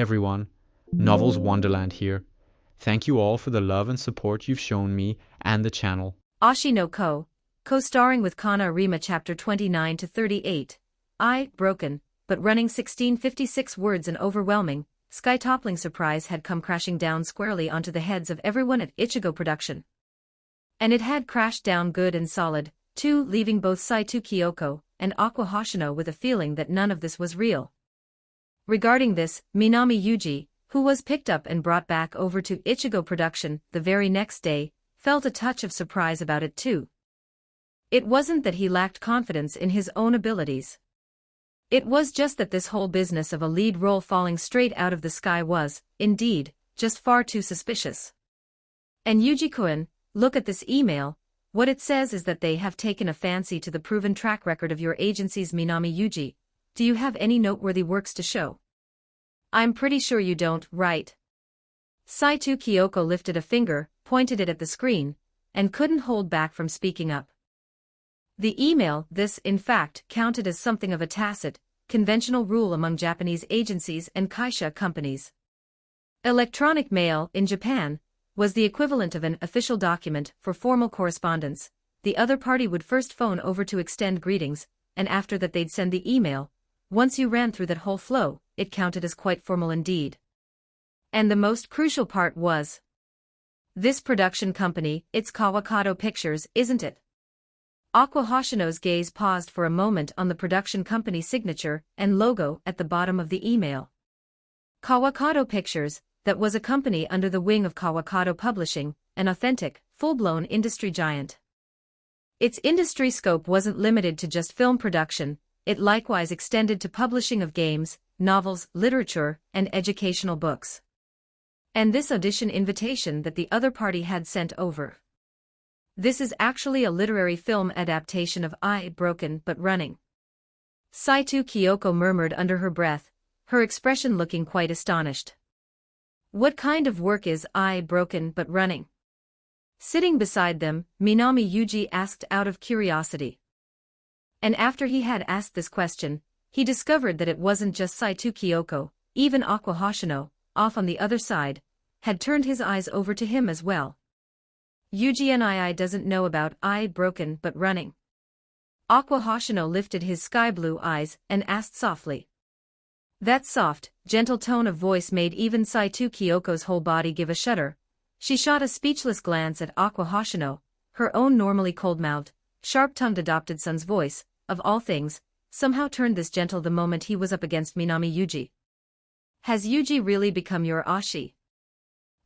everyone, Novels Wonderland here. Thank you all for the love and support you've shown me and the channel. Oshi no co-starring with Kana Arima chapter 29 to 38. Broken, but running 1656 words and overwhelming, sky-toppling surprise had come crashing down squarely onto the heads of everyone at Ichigo Production. And it had crashed down good and solid, too, leaving both Saito Kyoko and Aqua Hoshino with a feeling that none of this was real. Regarding this, Minami Yuji, who was picked up and brought back over to Ichigo Production the very next day, felt a touch of surprise about it too. It wasn't that he lacked confidence in his own abilities. It was just that this whole business of a lead role falling straight out of the sky was, indeed, just far too suspicious. And Yuji-kun, look at this email. What it says is that they have taken a fancy to the proven track record of your agency's Minami Yuji. Do you have any noteworthy works to show? I'm pretty sure you don't, right? Saito Kyoko lifted a finger, pointed it at the screen, and couldn't hold back from speaking up. The email, this, in fact, counted as something of a tacit, conventional rule among Japanese agencies and kaisha companies. Electronic mail, in Japan, was the equivalent of an official document for formal correspondence. The other party would first phone over to extend greetings, and after that they'd send the email. Once you ran through that whole flow, it counted as quite formal indeed. And the most crucial part was this production company, it's Kawakato Pictures, isn't it? Aqua Hoshino's gaze paused for a moment on the production company signature and logo at the bottom of the email. Kawakato Pictures, that was a company under the wing of Kawakato Publishing, an authentic, full-blown industry giant. Its industry scope wasn't limited to just film production, it likewise extended to publishing of games, novels, literature, and educational books. And this audition invitation that the other party had sent over. This is actually a literary film adaptation of Broken but Running. Saito Kyoko murmured under her breath, her expression looking quite astonished. What kind of work is Broken but Running? Sitting beside them, Minami Yuji asked out of curiosity. And after he had asked this question, he discovered that it wasn't just Saito Kyoko, even Aqua Hoshino, off on the other side, had turned his eyes over to him as well. Yuji nii doesn't know about Broken but Running. Aqua Hoshino lifted his sky-blue eyes and asked softly. That soft, gentle tone of voice made even Saito Kyoko's whole body give a shudder. She shot a speechless glance at Aqua Hoshino, her own normally cold-mouthed, sharp-tongued adopted son's voice, of all things, somehow turned this gentle the moment he was up against Minami Yuji. Has Yuji really become your Oshi?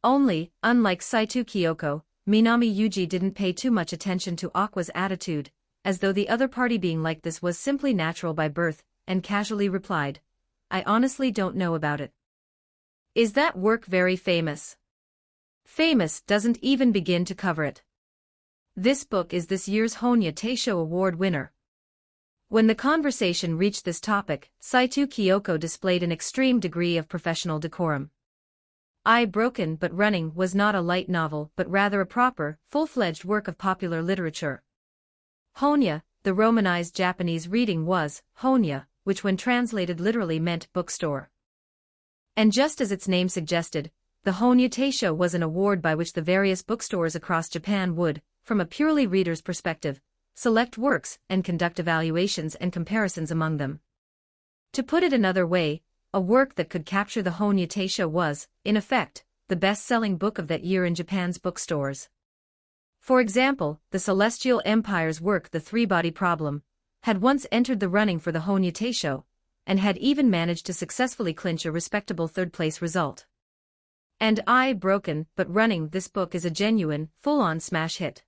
Only, unlike Saito Kyoko, Minami Yuji didn't pay too much attention to Aqua's attitude, as though the other party being like this was simply natural by birth, and casually replied, I honestly don't know about it. Is that work very famous? Famous doesn't even begin to cover it. This book is this year's Honya Teisho Award winner. When the conversation reached this topic, Saito Kyoko displayed an extreme degree of professional decorum. Broken but Running was not a light novel but rather a proper, full-fledged work of popular literature. Honya, the romanized Japanese reading was Honya, which when translated literally meant bookstore. And just as its name suggested, the Honya Teisho was an award by which the various bookstores across Japan would, from a purely reader's perspective, select works and conduct evaluations and comparisons among them. To put it another way, a work that could capture the Honya Teisho was, in effect, the best-selling book of that year in Japan's bookstores. For example, the Celestial Empire's work The Three-Body Problem had once entered the running for the Honya Teisho, and had even managed to successfully clinch a respectable third-place result. And Broken but Running, this book is a genuine, full-on smash hit.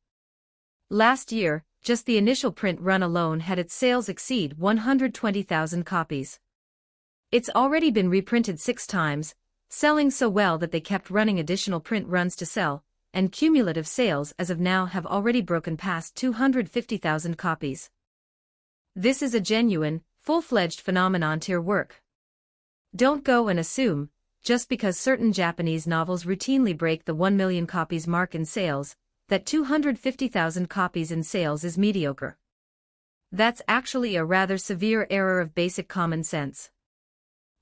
Last year, just the initial print run alone had its sales exceed 120,000 copies. It's already been reprinted 6 times, selling so well that they kept running additional print runs to sell, and cumulative sales as of now have already broken past 250,000 copies. This is a genuine, full-fledged phenomenon-tier work. Don't go and assume, just because certain Japanese novels routinely break the 1 million copies mark in sales, that 250,000 copies in sales is mediocre. That's actually a rather severe error of basic common sense.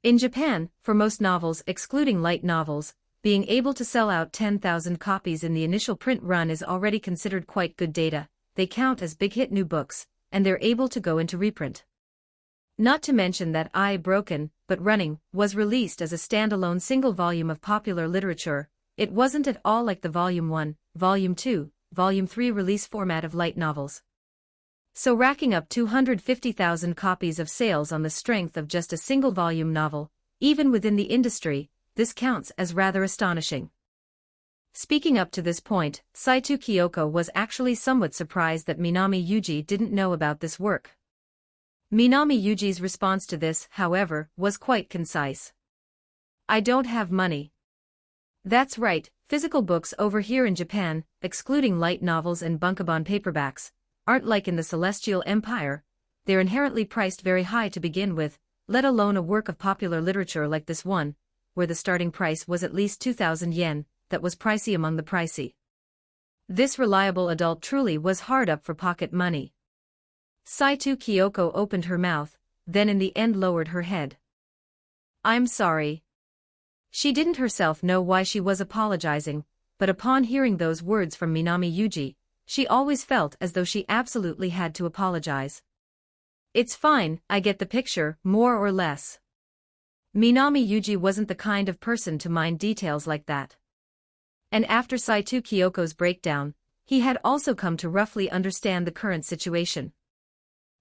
In Japan, for most novels excluding light novels, being able to sell out 10,000 copies in the initial print run is already considered quite good data. They count as big hit new books, and they're able to go into reprint. Not to mention that I, Broken, But Running, was released as a standalone single volume of popular literature. It wasn't at all like the Volume 1, Volume 2, Volume 3 release format of light novels. So racking up 250,000 copies of sales on the strength of just a single volume novel, even within the industry, this counts as rather astonishing. Speaking up to this point, Saito Kyoko was actually somewhat surprised that Minami Yuji didn't know about this work. Minami Yuji's response to this, however, was quite concise. I don't have money. That's right, physical books over here in Japan, excluding light novels and bunkabon paperbacks, aren't like in the Celestial Empire. They're inherently priced very high to begin with, let alone a work of popular literature like this one, where the starting price was at least 2,000 yen, that was pricey among the pricey. This reliable adult truly was hard up for pocket money. Saito Kyoko opened her mouth, then in the end lowered her head. I'm sorry. She didn't herself know why she was apologizing, but upon hearing those words from Minami Yuji, she always felt as though she absolutely had to apologize. It's fine, I get the picture, more or less. Minami Yuji wasn't the kind of person to mind details like that. And after Saito Kyoko's breakdown, he had also come to roughly understand the current situation.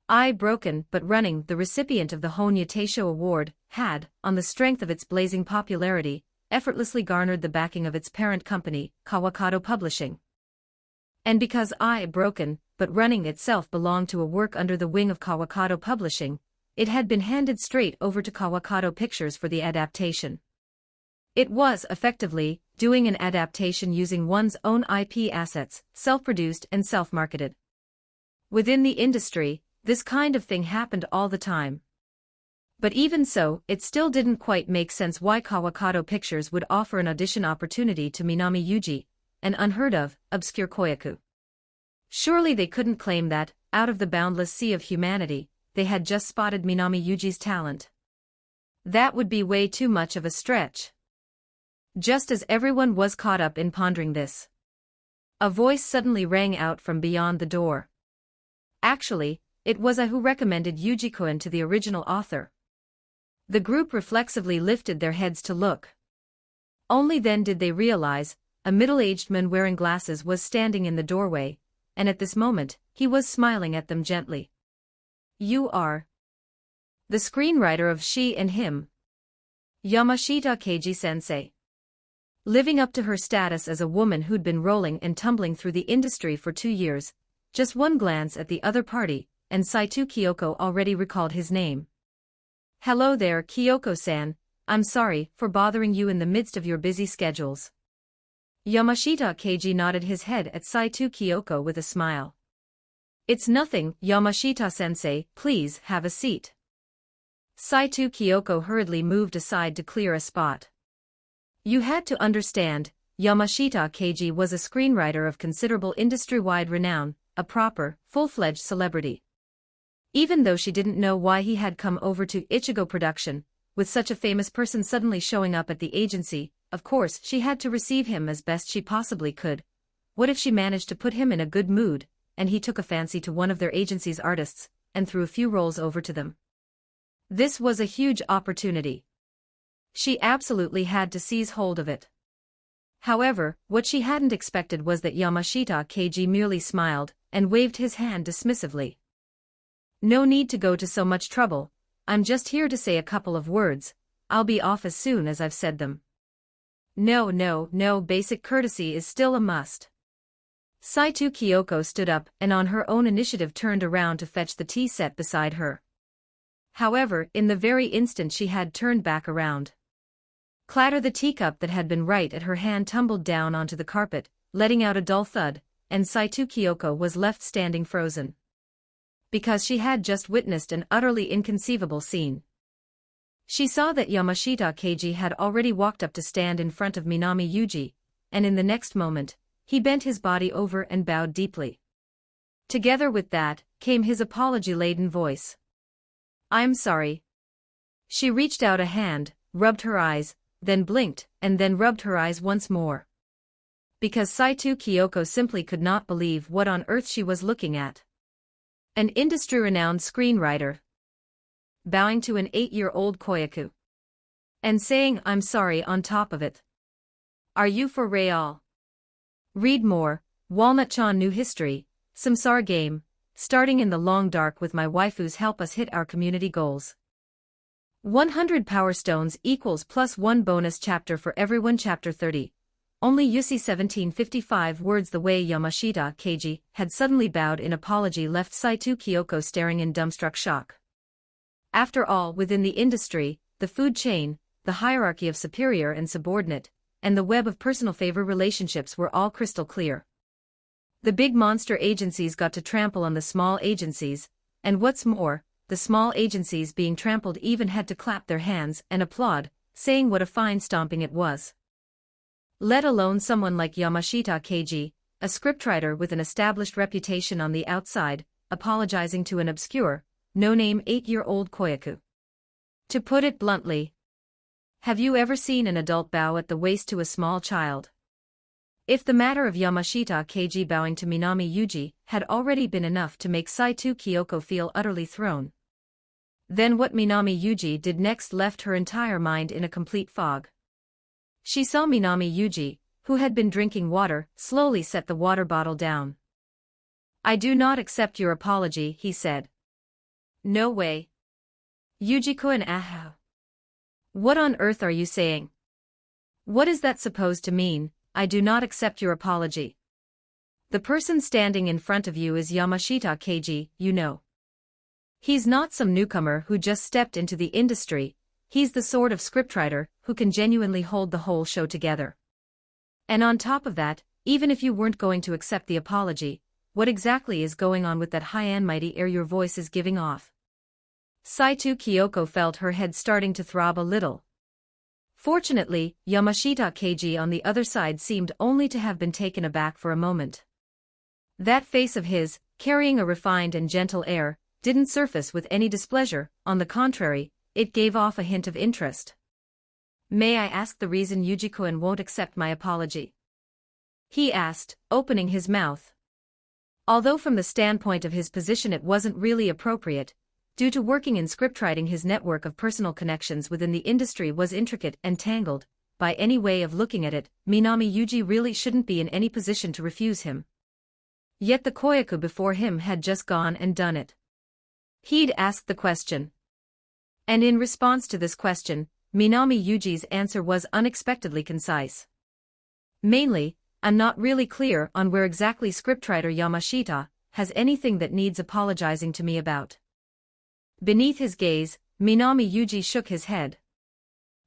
I, Broken But Running, the recipient of the Honya Teisho Award, had, on the strength of its blazing popularity, effortlessly garnered the backing of its parent company, Kawakoto Publishing. And because I, Broken But Running itself belonged to a work under the wing of Kawakoto Publishing, it had been handed straight over to Kawakoto Pictures for the adaptation. It was, effectively, doing an adaptation using one's own IP assets, self-produced and self-marketed. Within the industry, this kind of thing happened all the time. But even so, it still didn't quite make sense why Kawakoto Pictures would offer an audition opportunity to Minami Yuji, an unheard-of, obscure koyaku. Surely they couldn't claim that, out of the boundless sea of humanity, they had just spotted Minami Yuji's talent. That would be way too much of a stretch. Just as everyone was caught up in pondering this, a voice suddenly rang out from beyond the door. Actually, it was I who recommended Yuji-kun to the original author. The group reflexively lifted their heads to look. Only then did they realize, a middle-aged man wearing glasses was standing in the doorway, and at this moment, he was smiling at them gently. You are the screenwriter of She and Him. Yamashita Keiji-sensei. Living up to her status as a woman who'd been rolling and tumbling through the industry for 2 years, just one glance at the other party, and Saito Kyoko already recalled his name. Hello there, Kyoko-san, I'm sorry for bothering you in the midst of your busy schedules. Yamashita Keiji nodded his head at Saito Kyoko with a smile. It's nothing, Yamashita-sensei, please have a seat. Saito Kyoko hurriedly moved aside to clear a spot. You had to understand, Yamashita Keiji was a screenwriter of considerable industry-wide renown, a proper, full-fledged celebrity. Even though she didn't know why he had come over to Ichigo Production, with such a famous person suddenly showing up at the agency, of course she had to receive him as best she possibly could. What if she managed to put him in a good mood, and he took a fancy to one of their agency's artists, and threw a few roles over to them? This was a huge opportunity. She absolutely had to seize hold of it. However, what she hadn't expected was that Yamashita Keiji merely smiled, and waved his hand dismissively. No need to go to so much trouble, I'm just here to say a couple of words, I'll be off as soon as I've said them. No, basic courtesy is still a must. Saito Kyoko stood up and on her own initiative turned around to fetch the tea set beside her. However, in the very instant she had turned back around, clatter, the teacup that had been right at her hand tumbled down onto the carpet, letting out a dull thud, and Saito Kyoko was left standing frozen. Because she had just witnessed an utterly inconceivable scene. She saw that Yamashita Keiji had already walked up to stand in front of Minami Yuji, and in the next moment, he bent his body over and bowed deeply. Together with that, came his apology-laden voice. I'm sorry. She reached out a hand, rubbed her eyes, then blinked, and then rubbed her eyes once more. Because Saito Kyoko simply could not believe what on earth she was looking at. An industry-renowned screenwriter. Bowing to an 8-year-old koyaku. And saying "I'm sorry" on top of it. Are you for real? Read more, Walnut-chan New History, Samsara Game, starting in the long dark with my waifus help us hit our community goals. 100 Power Stones equals +1 bonus chapter for everyone. Chapter 30. Only Yusi 1755 words. The way Yamashita Keiji had suddenly bowed in apology left Saito Kyoko staring in dumbstruck shock. After all, within the industry, the food chain, the hierarchy of superior and subordinate, and the web of personal favor relationships were all crystal clear. The big monster agencies got to trample on the small agencies, and what's more, the small agencies being trampled even had to clap their hands and applaud, saying what a fine stomping it was. Let alone someone like Yamashita Keiji, a scriptwriter with an established reputation on the outside, apologizing to an obscure, no-name 8-year-old koyaku. To put it bluntly, have you ever seen an adult bow at the waist to a small child? If the matter of Yamashita Keiji bowing to Minami Yuji had already been enough to make Saito Kyoko feel utterly thrown, then what Minami Yuji did next left her entire mind in a complete fog. She saw Minami Yuji, who had been drinking water, slowly set the water bottle down. "I do not accept your apology," he said. "No way. Yuji-kun, aho. What on earth are you saying? What is that supposed to mean, I do not accept your apology? The person standing in front of you is Yamashita Keiji, you know. He's not some newcomer who just stepped into the industry, he's the sort of scriptwriter who can genuinely hold the whole show together. And on top of that, even if you weren't going to accept the apology, what exactly is going on with that high and mighty air your voice is giving off?" Saito Kyoko felt her head starting to throb a little. Fortunately, Yamashita Keiji on the other side seemed only to have been taken aback for a moment. That face of his, carrying a refined and gentle air, didn't surface with any displeasure, on the contrary, it gave off a hint of interest. "May I ask the reason Yuji-kun won't accept my apology?" he asked, opening his mouth. Although from the standpoint of his position it wasn't really appropriate, due to working in scriptwriting his network of personal connections within the industry was intricate and tangled, by any way of looking at it, Minami Yuji really shouldn't be in any position to refuse him. Yet the koyaku before him had just gone and done it. He'd asked the question. And in response to this question, Minami Yuji's answer was unexpectedly concise. "Mainly, I'm not really clear on where exactly scriptwriter Yamashita has anything that needs apologizing to me about." Beneath his gaze, Minami Yuji shook his head.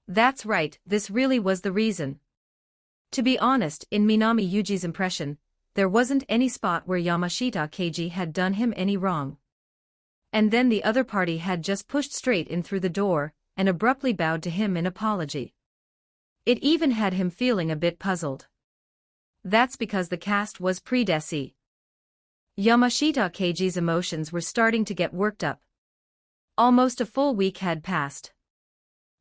That's right, this really was the reason. To be honest, in Minami Yuji's impression, there wasn't any spot where Yamashita Keiji had done him any wrong. And then the other party had just pushed straight in through the door, and abruptly bowed to him in apology. It even had him feeling a bit puzzled. That's because the cast was pre-desi. Yamashita Keiji's emotions were starting to get worked up. Almost a full week had passed.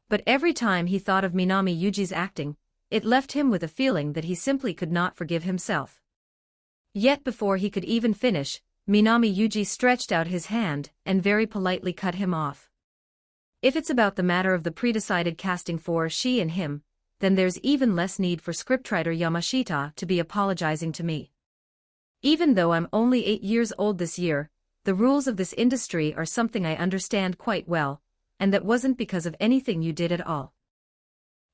But every time he thought of Minami Yuji's acting, it left him with a feeling that he simply could not forgive himself. Yet before he could even finish, Minami Yuji stretched out his hand and very politely cut him off. "If it's about the matter of the pre-decided casting for she and him, then there's even less need for scriptwriter Yamashita to be apologizing to me. Even though I'm only 8 years old this year, the rules of this industry are something I understand quite well, and that wasn't because of anything you did at all.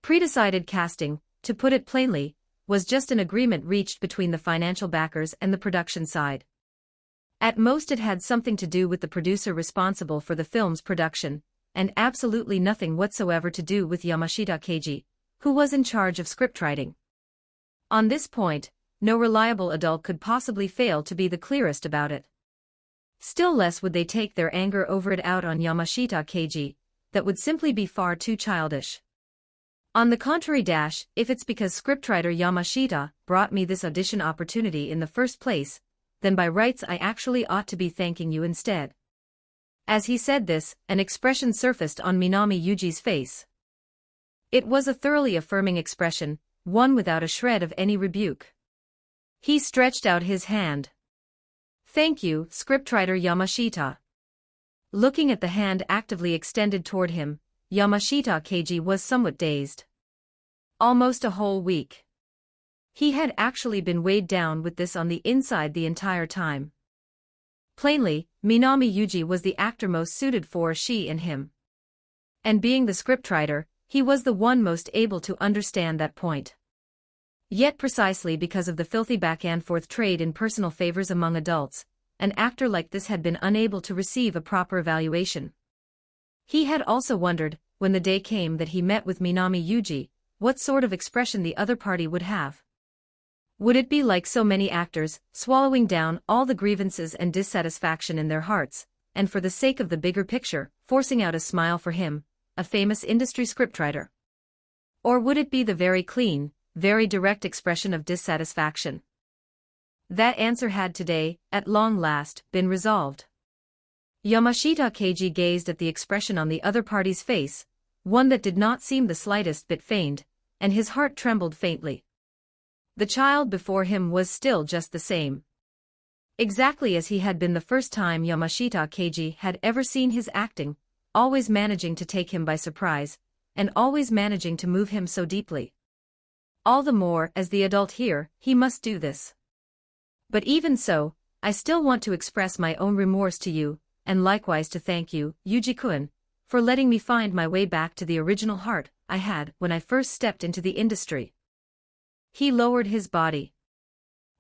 Pre-decided casting, to put it plainly, was just an agreement reached between the financial backers and the production side. At most it had something to do with the producer responsible for the film's production, and absolutely nothing whatsoever to do with Yamashita Keiji, who was in charge of scriptwriting. On this point, no reliable adult could possibly fail to be the clearest about it. Still less would they take their anger over it out on Yamashita Keiji, that would simply be far too childish. On the contrary, if it's because scriptwriter Yamashita brought me this audition opportunity in the first place, then by rights I actually ought to be thanking you instead. As he said this, an expression surfaced on Minami Yuji's face. It was a thoroughly affirming expression, one without a shred of any rebuke. He stretched out his hand. "Thank you, scriptwriter Yamashita." Looking at the hand actively extended toward him, Yamashita Keiji was somewhat dazed. Almost a whole week. He had actually been weighed down with this on the inside the entire time. Plainly, Minami Yuji was the actor most suited for she and him. And being the scriptwriter, he was the one most able to understand that point. Yet precisely because of the filthy back-and-forth trade in personal favors among adults, an actor like this had been unable to receive a proper evaluation. He had also wondered, when the day came that he met with Minami Yuji, what sort of expression the other party would have. Would it be like so many actors, swallowing down all the grievances and dissatisfaction in their hearts, and for the sake of the bigger picture, forcing out a smile for him, a famous industry scriptwriter? Or would it be the very clean, very direct expression of dissatisfaction? That answer had today, at long last, been resolved. Yamashita Keiji gazed at the expression on the other party's face, one that did not seem the slightest bit feigned, and his heart trembled faintly. The child before him was still just the same. Exactly as he had been the first time Yamashita Keiji had ever seen his acting, always managing to take him by surprise, and always managing to move him so deeply. All the more, as the adult here, he must do this. But even so, I still want to express my own remorse to you, and likewise to thank you, Yuji-kun, for letting me find my way back to the original heart I had when I first stepped into the industry. He lowered his body.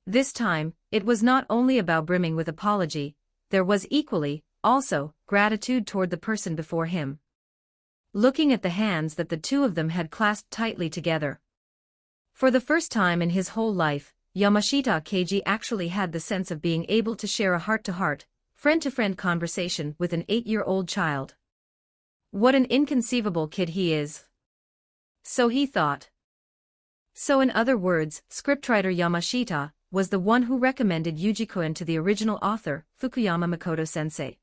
This time, it was not only about brimming with apology, there was equally, also, gratitude toward the person before him. Looking at the hands that the two of them had clasped tightly together. For the first time in his whole life, Yamashita Keiji actually had the sense of being able to share a heart-to-heart, friend-to-friend conversation with an 8-year-old child. What an inconceivable kid he is. So he thought. So in other words, scriptwriter Yamashita was the one who recommended Yuji-kun to the original author, Fukuyama Makoto-sensei.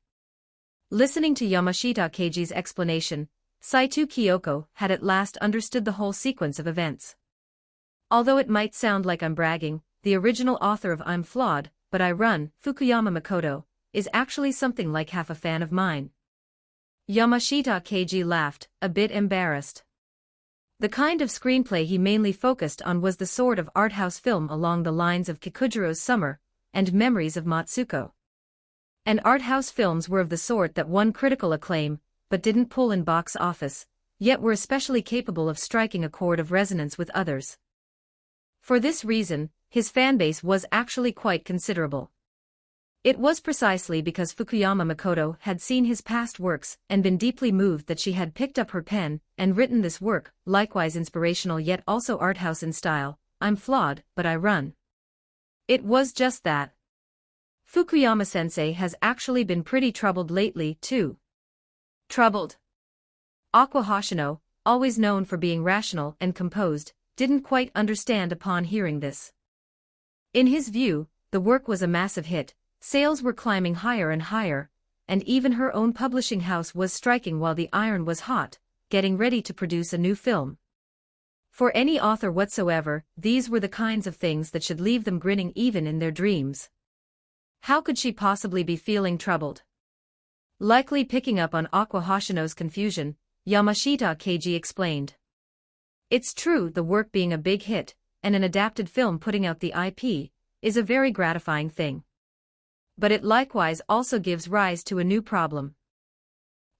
Listening to Yamashita Keiji's explanation, Saito Kyoko had at last understood the whole sequence of events. Although it might sound like I'm bragging, the original author of I'm Flawed, But I Run, Fukuyama Makoto, is actually something like half a fan of mine. Yamashita Keiji laughed, a bit embarrassed. The kind of screenplay he mainly focused on was the sort of art house film along the lines of Kikujiro's Summer and Memories of Matsuko. And art house films were of the sort that won critical acclaim, but didn't pull in box office, yet were especially capable of striking a chord of resonance with others. For this reason, his fanbase was actually quite considerable. It was precisely because Fukuyama Makoto had seen his past works and been deeply moved that she had picked up her pen and written this work, likewise inspirational yet also art house in style, I'm Flawed, But I Run. It was just that. Fukuyama-sensei has actually been pretty troubled lately, too. Troubled. Aqua Hoshino, always known for being rational and composed, didn't quite understand upon hearing this. In his view, the work was a massive hit. Sales were climbing higher and higher, and even her own publishing house was striking while the iron was hot, getting ready to produce a new film. For any author whatsoever, these were the kinds of things that should leave them grinning even in their dreams. How could she possibly be feeling troubled? Likely picking up on Aqua Hoshino's confusion, Yamashita Keiji explained. It's true, the work being a big hit, and an adapted film putting out the IP, is a very gratifying thing. But it likewise also gives rise to a new problem.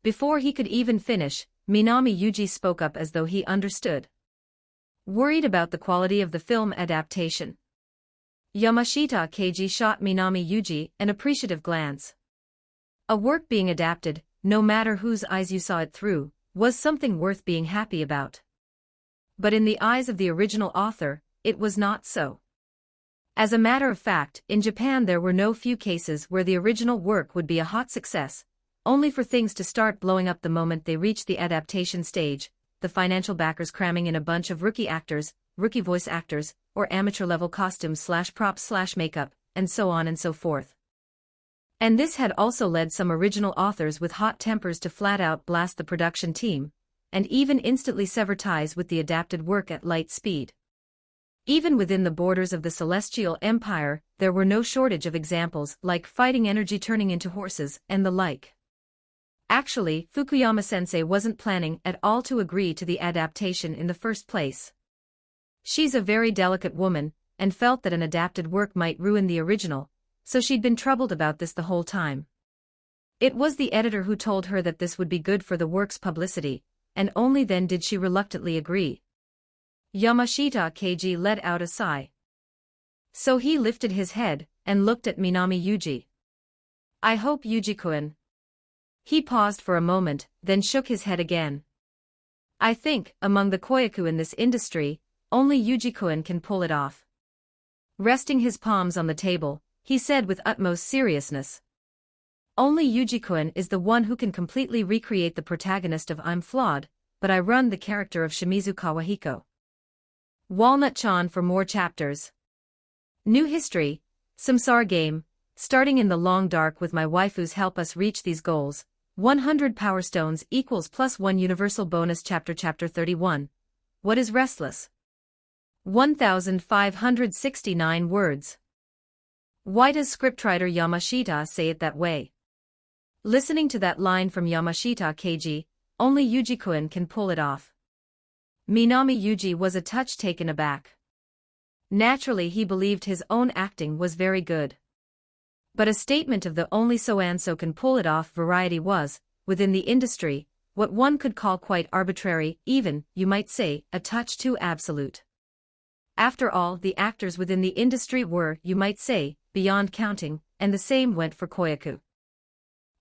Before he could even finish, Minami Yuji spoke up as though he understood. Worried about the quality of the film adaptation. Yamashita Keiji shot Minami Yuji an appreciative glance. A work being adapted, no matter whose eyes you saw it through, was something worth being happy about. But in the eyes of the original author, it was not so. As a matter of fact, in Japan there were no few cases where the original work would be a hot success, only for things to start blowing up the moment they reached the adaptation stage, the financial backers cramming in a bunch of rookie actors, rookie voice actors, or amateur-level costumes/props/makeup, and so on and so forth. And this had also led some original authors with hot tempers to flat-out blast the production team, and even instantly sever ties with the adapted work at light speed. Even within the borders of the Celestial Empire, there were no shortage of examples like fighting energy turning into horses and the like. Actually, Fukuyama-sensei wasn't planning at all to agree to the adaptation in the first place. She's a very delicate woman, and felt that an adapted work might ruin the original, so she'd been troubled about this the whole time. It was the editor who told her that this would be good for the work's publicity, and only then did she reluctantly agree. Yamashita Keiji let out a sigh. So he lifted his head, and looked at Minami Yuji. I hope Yuji-kun. He paused for a moment, then shook his head again. I think, among the koyaku in this industry, only Yuji-kun can pull it off. Resting his palms on the table, he said with utmost seriousness. Only Yuji-kun is the one who can completely recreate the protagonist of I'm Flawed, but I run the character of Shimizu Kawahiko. Walnut-chan for more chapters. New history, Samsara game, starting in the long dark with my waifus help us reach these goals. 100 power stones equals +1 universal bonus chapter 31. What is restless? 1569 words. Why does scriptwriter Yamashita say it that way? Listening to that line from Yamashita Keiji, only Yuji-kun can pull it off. Minami Yuji was a touch taken aback. Naturally he believed his own acting was very good. But a statement of the only so-and-so can pull it off variety was, within the industry, what one could call quite arbitrary, even, you might say, a touch too absolute. After all, the actors within the industry were, you might say, beyond counting, and the same went for koyaku.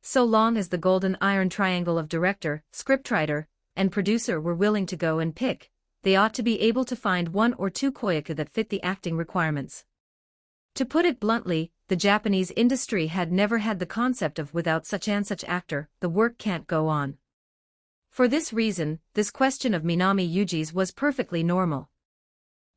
So long as the golden iron triangle of director, scriptwriter, and producer were willing to go and pick, they ought to be able to find one or two koyaku that fit the acting requirements. To put it bluntly, the Japanese industry had never had the concept of without such and such actor, the work can't go on. For this reason, this question of Minami Yuji's was perfectly normal.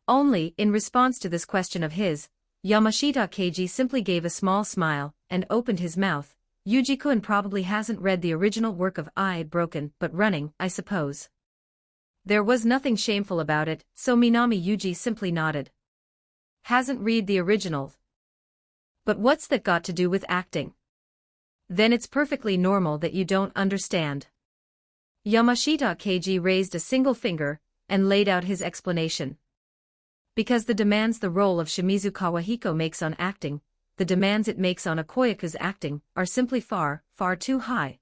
Only, in response to this question of his, Yamashita Keiji simply gave a small smile, and opened his mouth. Yuji-kun probably hasn't read the original work of I Broken but Running, I suppose. There was nothing shameful about it, so Minami Yuji simply nodded. Hasn't read the original. But what's that got to do with acting? Then it's perfectly normal that you don't understand. Yamashita Keiji raised a single finger, and laid out his explanation. Because the demands the role of Shimizu Kawahiko makes on acting, the demands it makes on a koyaku's acting, are simply far, far too high.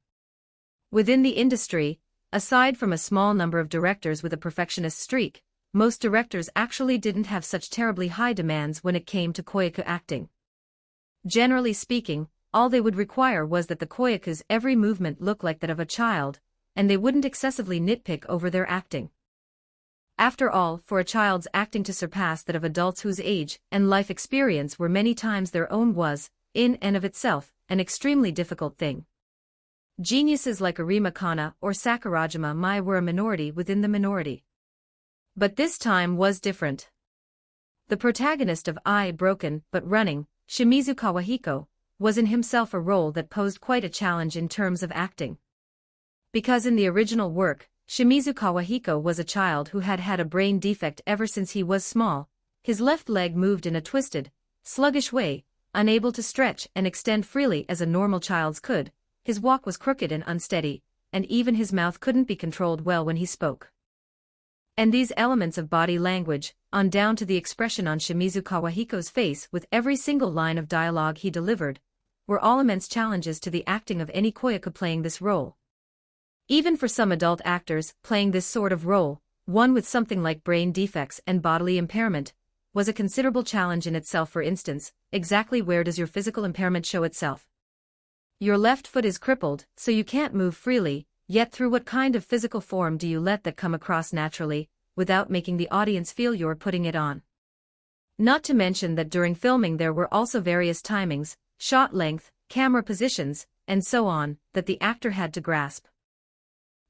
Within the industry, aside from a small number of directors with a perfectionist streak, most directors actually didn't have such terribly high demands when it came to koyaku acting. Generally speaking, all they would require was that the koyaku's every movement look like that of a child, and they wouldn't excessively nitpick over their acting. After all, for a child's acting to surpass that of adults whose age and life experience were many times their own was, in and of itself, an extremely difficult thing. Geniuses like Arima Kana or Sakurajima Mai were a minority within the minority. But this time was different. The protagonist of I Broken but Running, Shimizu Kawahiko, was in himself a role that posed quite a challenge in terms of acting. Because in the original work, Shimizu Kawahiko was a child who had had a brain defect ever since he was small. His left leg moved in a twisted, sluggish way, unable to stretch and extend freely as a normal child's could. His walk was crooked and unsteady, and even his mouth couldn't be controlled well when he spoke. And these elements of body language, on down to the expression on Shimizu Kawahiko's face with every single line of dialogue he delivered, were all immense challenges to the acting of any koyaku playing this role. Even for some adult actors, playing this sort of role, one with something like brain defects and bodily impairment, was a considerable challenge in itself. For instance, exactly where does your physical impairment show itself? Your left foot is crippled, so you can't move freely, yet through what kind of physical form do you let that come across naturally, without making the audience feel you're putting it on? Not to mention that during filming there were also various timings, shot length, camera positions, and so on, that the actor had to grasp.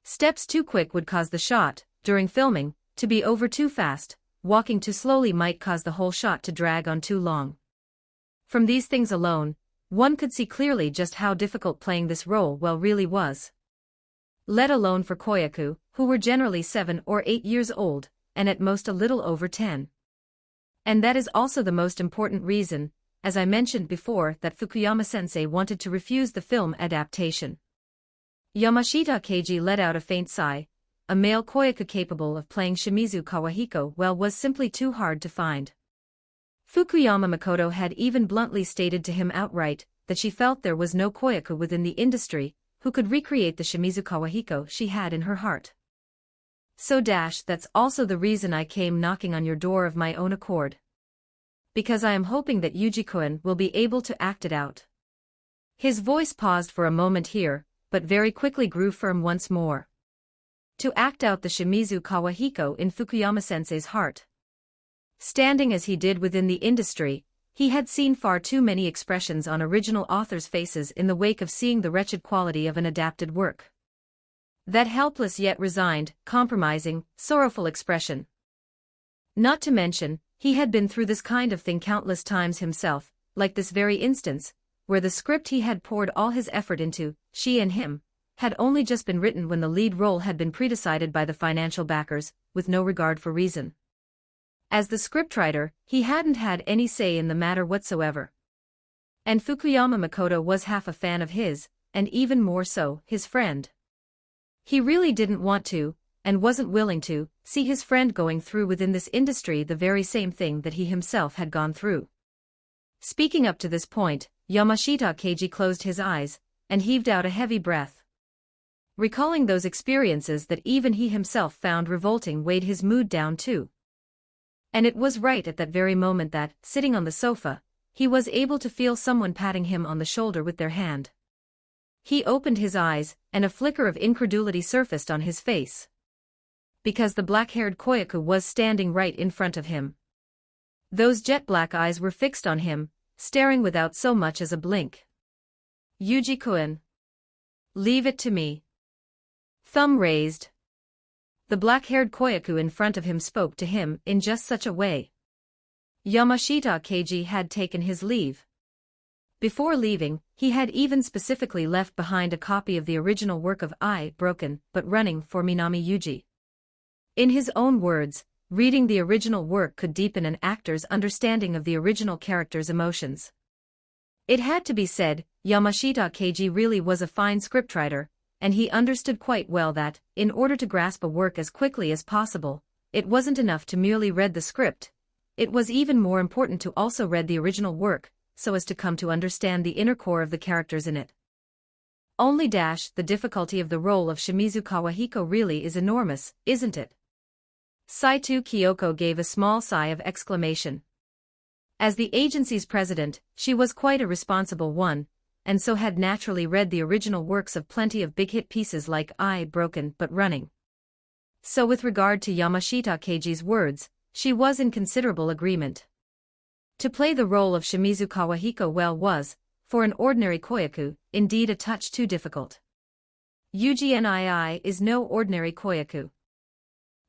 Steps too quick would cause the shot, during filming, to be over too fast. Walking too slowly might cause the whole shot to drag on too long. From these things alone, One could see clearly just how difficult playing this role well really was. Let alone for koyaku, who were generally 7 or 8 years old, and at most a little over 10. And that is also the most important reason, as I mentioned before, that Fukuyama-sensei wanted to refuse the film adaptation. Yamashita Keiji let out a faint sigh. A male koyaku capable of playing Shimizu Kawahiko well was simply too hard to find. Fukuyama Makoto had even bluntly stated to him outright that she felt there was no koyaku within the industry who could recreate the Shimizu Kawahiko she had in her heart. So that's also the reason I came knocking on your door of my own accord. Because I am hoping that Yuji-kun will be able to act it out. His voice paused for a moment here, but very quickly grew firm once more. To act out the Shimizu Kawahiko in Fukuyama-sensei's heart. Standing as he did within the industry, he had seen far too many expressions on original authors' faces in the wake of seeing the wretched quality of an adapted work. That helpless yet resigned, compromising, sorrowful expression. Not to mention, he had been through this kind of thing countless times himself, like this very instance, where the script he had poured all his effort into, she and him, had only just been written when the lead role had been predecided by the financial backers, with no regard for reason. As the scriptwriter, he hadn't had any say in the matter whatsoever. And Fukuyama Makoto was half a fan of his, and even more so, his friend. He really didn't want to, and wasn't willing to, see his friend going through within this industry the very same thing that he himself had gone through. Speaking up to this point, Yamashita Keiji closed his eyes, and heaved out a heavy breath. Recalling those experiences that even he himself found revolting weighed his mood down too. And it was right at that very moment that, sitting on the sofa, he was able to feel someone patting him on the shoulder with their hand. He opened his eyes, and a flicker of incredulity surfaced on his face. Because the black-haired koyaku was standing right in front of him. Those jet-black eyes were fixed on him, staring without so much as a blink. Yuji-kun. Leave it to me. Thumb raised. The black-haired koyaku in front of him spoke to him in just such a way. Yamashita Keiji had taken his leave. Before leaving, he had even specifically left behind a copy of the original work of I, Broken, But Running for Minami Yuji. In his own words, reading the original work could deepen an actor's understanding of the original character's emotions. It had to be said, Yamashita Keiji really was a fine scriptwriter, and he understood quite well that, in order to grasp a work as quickly as possible, it wasn't enough to merely read the script. It was even more important to also read the original work, so as to come to understand the inner core of the characters in it. Only the difficulty of the role of Shimizu Kawahiko really is enormous, isn't it? Saito Kyoko gave a small sigh of exclamation. As the agency's president, she was quite a responsible one, and so had naturally read the original works of plenty of big-hit pieces like I, Broken, But Running. So with regard to Yamashita Keiji's words, she was in considerable agreement. To play the role of Shimizu Kawahiko well was, for an ordinary koyaku, indeed a touch too difficult. Yuji Nii is no ordinary koyaku.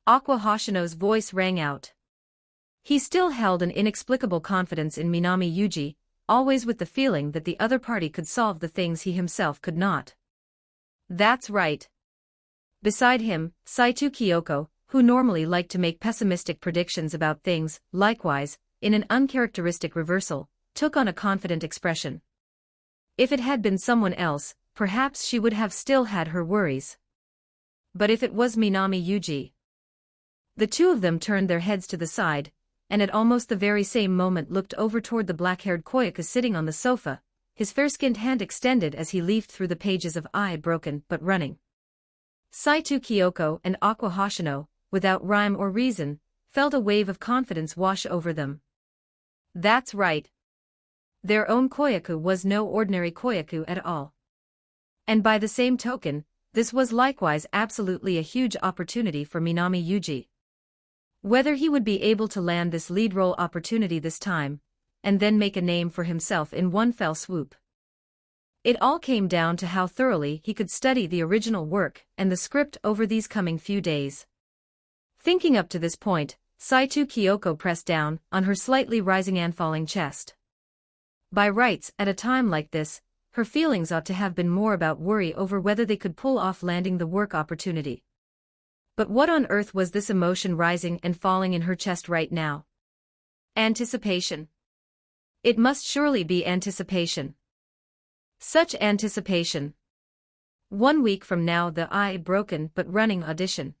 Aqua Hoshino's voice rang out. He still held an inexplicable confidence in Minami Yuji, always with the feeling that the other party could solve the things he himself could not. That's right. Beside him, Saito Kyoko, who normally liked to make pessimistic predictions about things, likewise, in an uncharacteristic reversal, took on a confident expression. If it had been someone else, perhaps she would have still had her worries. But if it was Minami Yuji... The two of them turned their heads to the side, and at almost the very same moment looked over toward the black-haired koyaku sitting on the sofa, his fair-skinned hand extended as he leafed through the pages of I, Broken, But Running. Saito Kyoko and Aqua Hoshino, without rhyme or reason, felt a wave of confidence wash over them. That's right. Their own koyaku was no ordinary koyaku at all. And by the same token, this was likewise absolutely a huge opportunity for Minami Yuji. Whether he would be able to land this lead role opportunity this time, and then make a name for himself in one fell swoop. It all came down to how thoroughly he could study the original work and the script over these coming few days. Thinking up to this point, Saito Kyoko pressed down on her slightly rising and falling chest. By rights, at a time like this, her feelings ought to have been more about worry over whether they could pull off landing the work opportunity. But what on earth was this emotion rising and falling in her chest right now? Anticipation. It must surely be anticipation. Such anticipation. 1 week from now, the broken but running audition.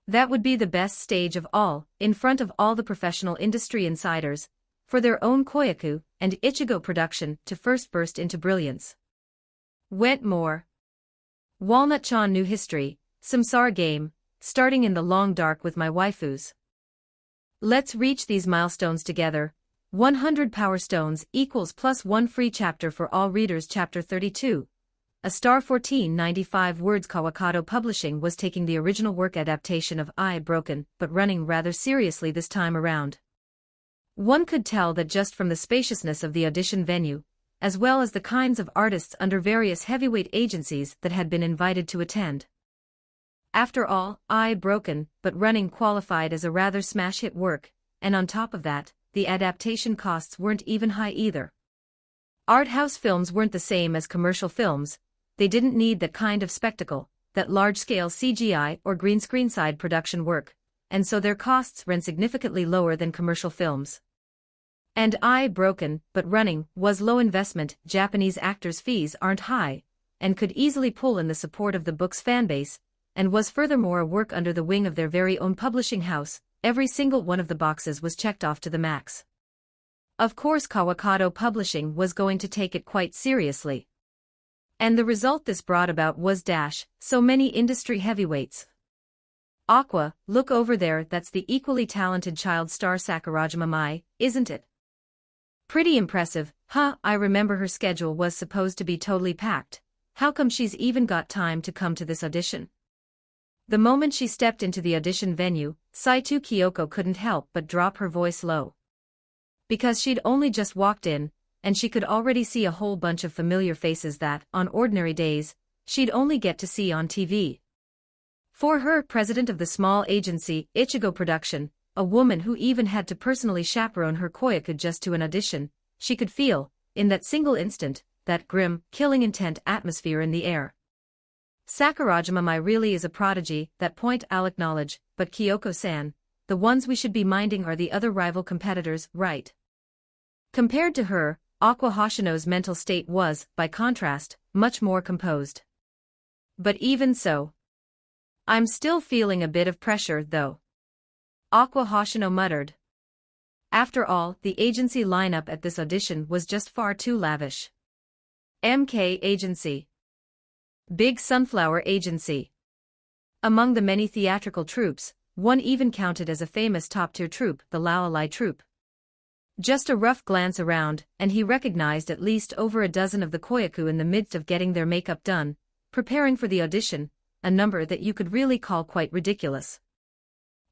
That would be the best stage of all, in front of all the professional industry insiders, for their own Koyaku and Ichigo production to first burst into brilliance. Went more. Walnut-chan new history, samsara game, starting in the long dark with my waifus. Let's reach these milestones together. 100 power stones equals +1 free chapter for all readers. Chapter 32. A star 1495 words. Kawakoto Publishing was taking the original work adaptation of Broken but running rather seriously this time around. One could tell that just from the spaciousness of the audition venue, as well as the kinds of artists under various heavyweight agencies that had been invited to attend. After all, Broken but running qualified as a rather smash hit work, and on top of that, the adaptation costs weren't even high either. Art house films weren't the same as commercial films. They didn't need that kind of spectacle, that large-scale CGI or green screen side production work, and so their costs ran significantly lower than commercial films. And Broken but running was low investment. Japanese actors' fees aren't high, and could easily pull in the support of the book's fanbase, and was furthermore a work under the wing of their very own publishing house. Every single one of the boxes was checked off to the max. Of course, Kawakoto Publishing was going to take it quite seriously. And the result this brought about was so many industry heavyweights. Aqua, look over there, that's the equally talented child star Sakurajima Mai, isn't it? Pretty impressive, huh? I remember her schedule was supposed to be totally packed. How come she's even got time to come to this audition? The moment she stepped into the audition venue, Saito Kyoko couldn't help but drop her voice low. Because she'd only just walked in, and she could already see a whole bunch of familiar faces that, on ordinary days, she'd only get to see on TV. For her, president of the small agency, Ichigo Production, a woman who even had to personally chaperone her Koyaku just to an audition, she could feel, in that single instant, that grim, killing intent atmosphere in the air. Sakurajima Mai really is a prodigy, that point I'll acknowledge, but Kyoko-san, the ones we should be minding are the other rival competitors, right? Compared to her, Aqua Hoshino's mental state was, by contrast, much more composed. But even so, I'm still feeling a bit of pressure, though. Aqua Hoshino muttered. After all, the agency lineup at this audition was just far too lavish. MK Agency. Big Sunflower Agency. Among the many theatrical troupes, one even counted as a famous top-tier troupe, the Laolai troupe. Just a rough glance around, and he recognized at least over a dozen of the Koyaku in the midst of getting their makeup done, preparing for the audition, a number that you could really call quite ridiculous.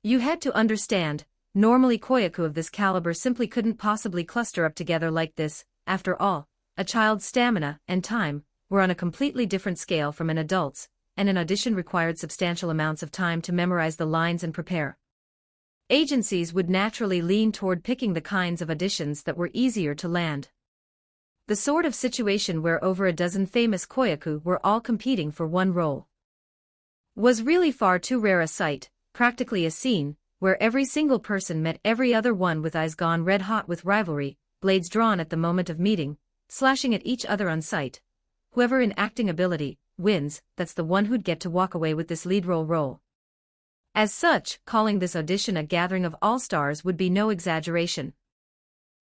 You had to understand, normally Koyaku of this caliber simply couldn't possibly cluster up together like this. After all, a child's stamina and time were on a completely different scale from an adult's, and an audition required substantial amounts of time to memorize the lines and prepare. Agencies would naturally lean toward picking the kinds of auditions that were easier to land. The sort of situation where over a dozen famous Koyaku were all competing for one role was really far too rare a sight, practically a scene, where every single person met every other one with eyes gone red hot with rivalry, blades drawn at the moment of meeting, slashing at each other on sight. Whoever in acting ability wins, that's the one who'd get to walk away with this lead role. As such, calling this audition a gathering of all-stars would be no exaggeration.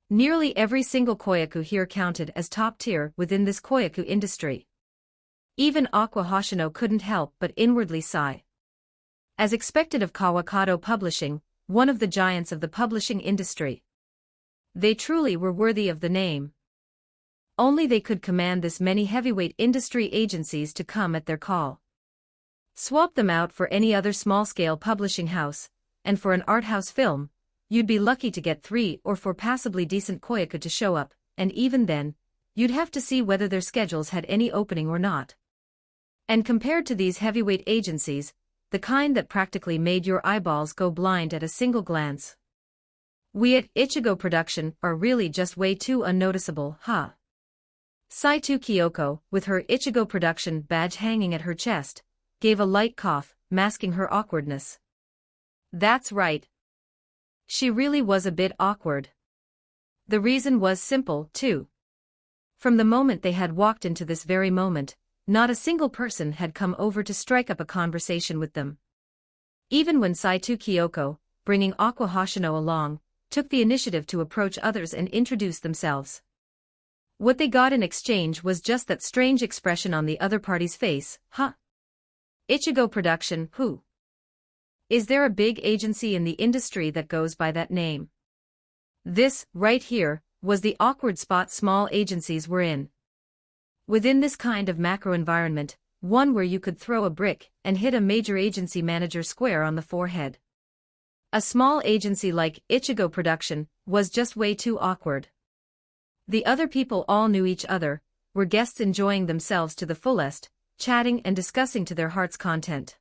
Nearly every single Koyaku here counted as top tier within this Koyaku industry. Even Aqua Hoshino couldn't help but inwardly sigh. As expected of Kawakoto Publishing, one of the giants of the publishing industry. They truly were worthy of the name. Only they could command this many heavyweight industry agencies to come at their call. Swap them out for any other small-scale publishing house, and for an art house film, you'd be lucky to get 3 or 4 passably decent Koyaku to show up, and even then, you'd have to see whether their schedules had any opening or not. And compared to these heavyweight agencies, the kind that practically made your eyeballs go blind at a single glance, We at Ichigo Production are really just way too unnoticeable, huh? Saito Kyoko, with her Ichigo Production badge hanging at her chest, gave a light cough, masking her awkwardness. That's right. She really was a bit awkward. The reason was simple, too. From the moment they had walked into this very moment, not a single person had come over to strike up a conversation with them. Even when Saito Kyoko, bringing Aqua Hoshino along, took the initiative to approach others and introduce themselves. What they got in exchange was just that strange expression on the other party's face, huh? Ichigo Production, who? Is there a big agency in the industry that goes by that name? This, right here, was the awkward spot small agencies were in. Within this kind of macro environment, one where you could throw a brick and hit a major agency manager square on the forehead. A small agency like Ichigo Production was just way too awkward. The other people all knew each other, were guests enjoying themselves to the fullest, chatting and discussing to their heart's content.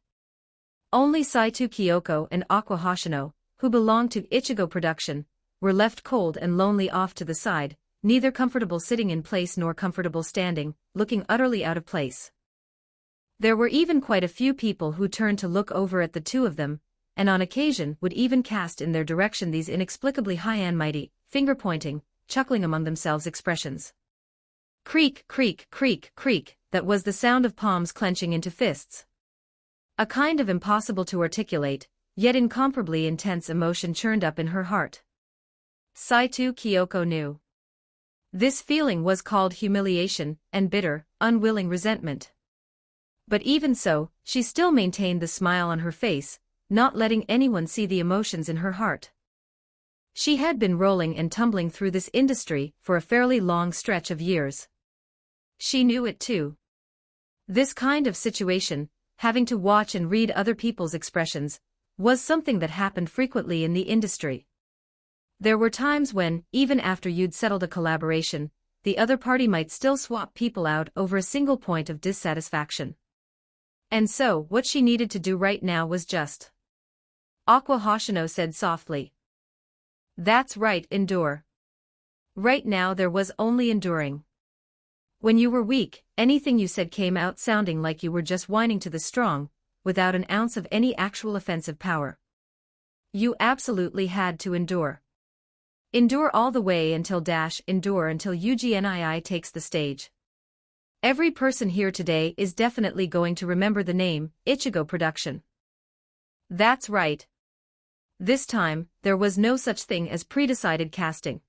Only Saito Kyoko and Aqua Hoshino, who belonged to Ichigo Production, were left cold and lonely off to the side, neither comfortable sitting in place nor comfortable standing, looking utterly out of place. There were even quite a few people who turned to look over at the two of them, and on occasion would even cast in their direction these inexplicably high and mighty, finger-pointing, chuckling among themselves expressions. Creak, creak, creak, creak, that was the sound of palms clenching into fists. A kind of impossible to articulate, yet incomparably intense emotion churned up in her heart. Saito Kyoko knew. This feeling was called humiliation and bitter, unwilling resentment. But even so, she still maintained the smile on her face, not letting anyone see the emotions in her heart. She had been rolling and tumbling through this industry for a fairly long stretch of years. She knew it too. This kind of situation, having to watch and read other people's expressions, was something that happened frequently in the industry. There were times when, even after you'd settled a collaboration, the other party might still swap people out over a single point of dissatisfaction. And so, what she needed to do right now was just. Aqua Hoshino said softly. That's right, endure. Right now there was only enduring. When you were weak, anything you said came out sounding like you were just whining to the strong, without an ounce of any actual offensive power. You absolutely had to endure. Endure all the way until endure until UGNII takes the stage. Every person here today is definitely going to remember the name, Ichigo Production. That's right. This time, there was no such thing as pre-decided casting.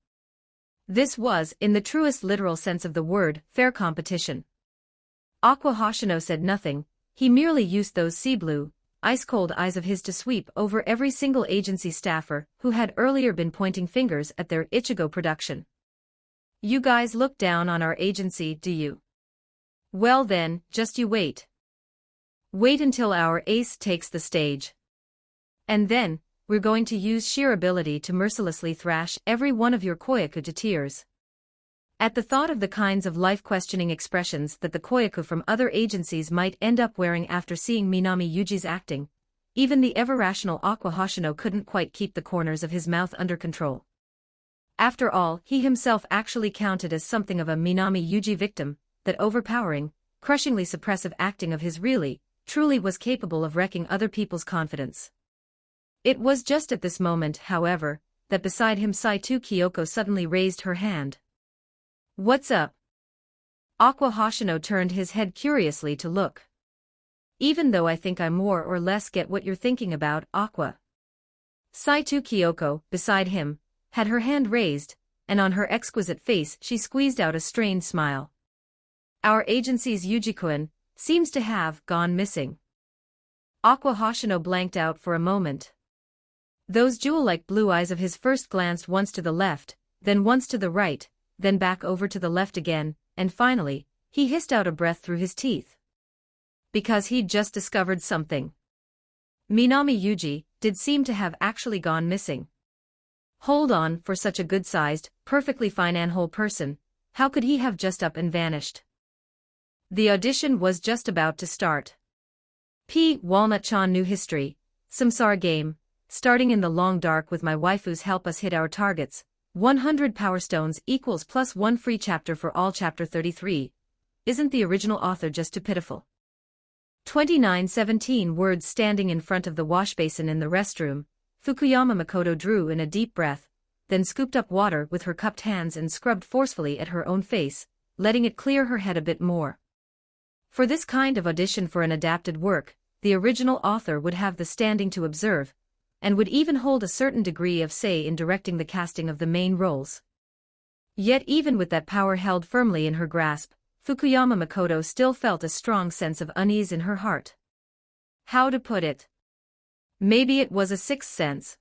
This was, in the truest literal sense of the word, fair competition. Aqua Hoshino said nothing, he merely used those sea-blue, ice-cold eyes of his to sweep over every single agency staffer who had earlier been pointing fingers at their Ichigo Production. You guys look down on our agency, do you? Well then, just you wait. Wait until our ace takes the stage. And then, we're going to use sheer ability to mercilessly thrash every one of your koyaku to tears. At the thought of the kinds of life-questioning expressions that the koyaku from other agencies might end up wearing after seeing Minami Yuji's acting, even the ever-rational Aqua Hoshino couldn't quite keep the corners of his mouth under control. After all, he himself actually counted as something of a Minami Yuji victim, that overpowering, crushingly suppressive acting of his really, truly was capable of wrecking other people's confidence. It was just at this moment, however, that beside him Saito Kyoko suddenly raised her hand. What's up? Aqua Hoshino turned his head curiously to look. Even though I think I more or less get what you're thinking about, Aqua. Saito Kyoko, beside him, had her hand raised, and on her exquisite face she squeezed out a strained smile. Our agency's Yuji-kun seems to have gone missing. Aqua Hoshino blanked out for a moment. Those jewel-like blue eyes of his first glanced once to the left, then once to the right, then back over to the left again, and finally, he hissed out a breath through his teeth. Because he'd just discovered something. Minami Yuji did seem to have actually gone missing. Hold on, for such a good-sized, perfectly fine and whole person, how could he have just up and vanished? The audition was just about to start. Walnut-chan new history, samsara game, starting in the long dark with my waifus help us hit our targets. 100 Power Stones equals plus 1 free chapter for all. Chapter 33. Isn't the original author just too pitiful? 29:17 Words. Standing in front of the washbasin in the restroom, Fukuyama Makoto drew in a deep breath, then scooped up water with her cupped hands and scrubbed forcefully at her own face, letting it clear her head a bit more. For this kind of audition for an adapted work, the original author would have the standing to observe, and would even hold a certain degree of say in directing the casting of the main roles. Yet even with that power held firmly in her grasp, Fukuyama Makoto still felt a strong sense of unease in her heart. How to put it? Maybe it was a sixth sense.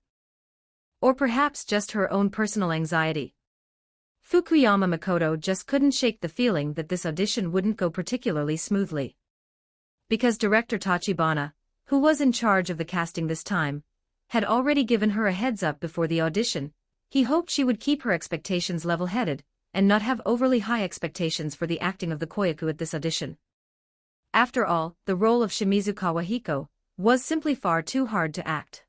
Or perhaps just her own personal anxiety. Fukuyama Makoto just couldn't shake the feeling that this audition wouldn't go particularly smoothly. Because director Tachibana, who was in charge of the casting this time, had already given her a heads-up before the audition, he hoped she would keep her expectations level-headed, and not have overly high expectations for the acting of the Koyaku at this audition. After all, the role of Shimizu Kawahiko was simply far too hard to act.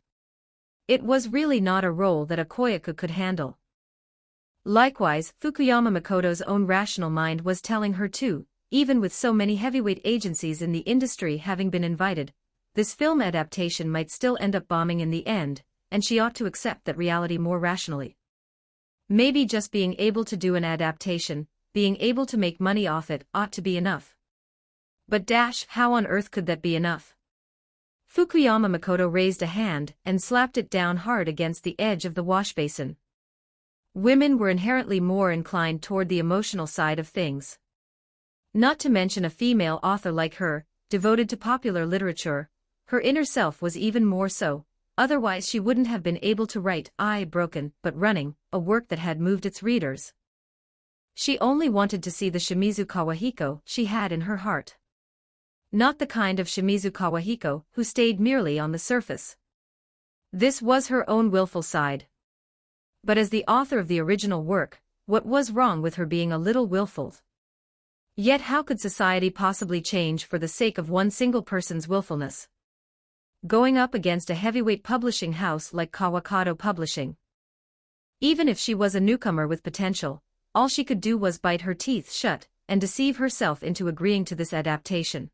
It was really not a role that a Koyaku could handle. Likewise, Fukuyama Makoto's own rational mind was telling her too, even with so many heavyweight agencies in the industry having been invited, this film adaptation might still end up bombing in the end, and she ought to accept that reality more rationally. Maybe just being able to do an adaptation, being able to make money off it, ought to be enough. But how on earth could that be enough? Fukuyama Makoto raised a hand and slapped it down hard against the edge of the washbasin. Women were inherently more inclined toward the emotional side of things. Not to mention a female author like her, devoted to popular literature, her inner self was even more so, otherwise she wouldn't have been able to write Broken But Running, a work that had moved its readers. She only wanted to see the Shimizu Kawahiko she had in her heart. Not the kind of Shimizu Kawahiko who stayed merely on the surface. This was her own willful side. But as the author of the original work, what was wrong with her being a little willful? Yet how could society possibly change for the sake of one single person's willfulness? Going up against a heavyweight publishing house like Kawakoto Publishing. Even if she was a newcomer with potential, all she could do was bite her teeth shut and deceive herself into agreeing to this adaptation.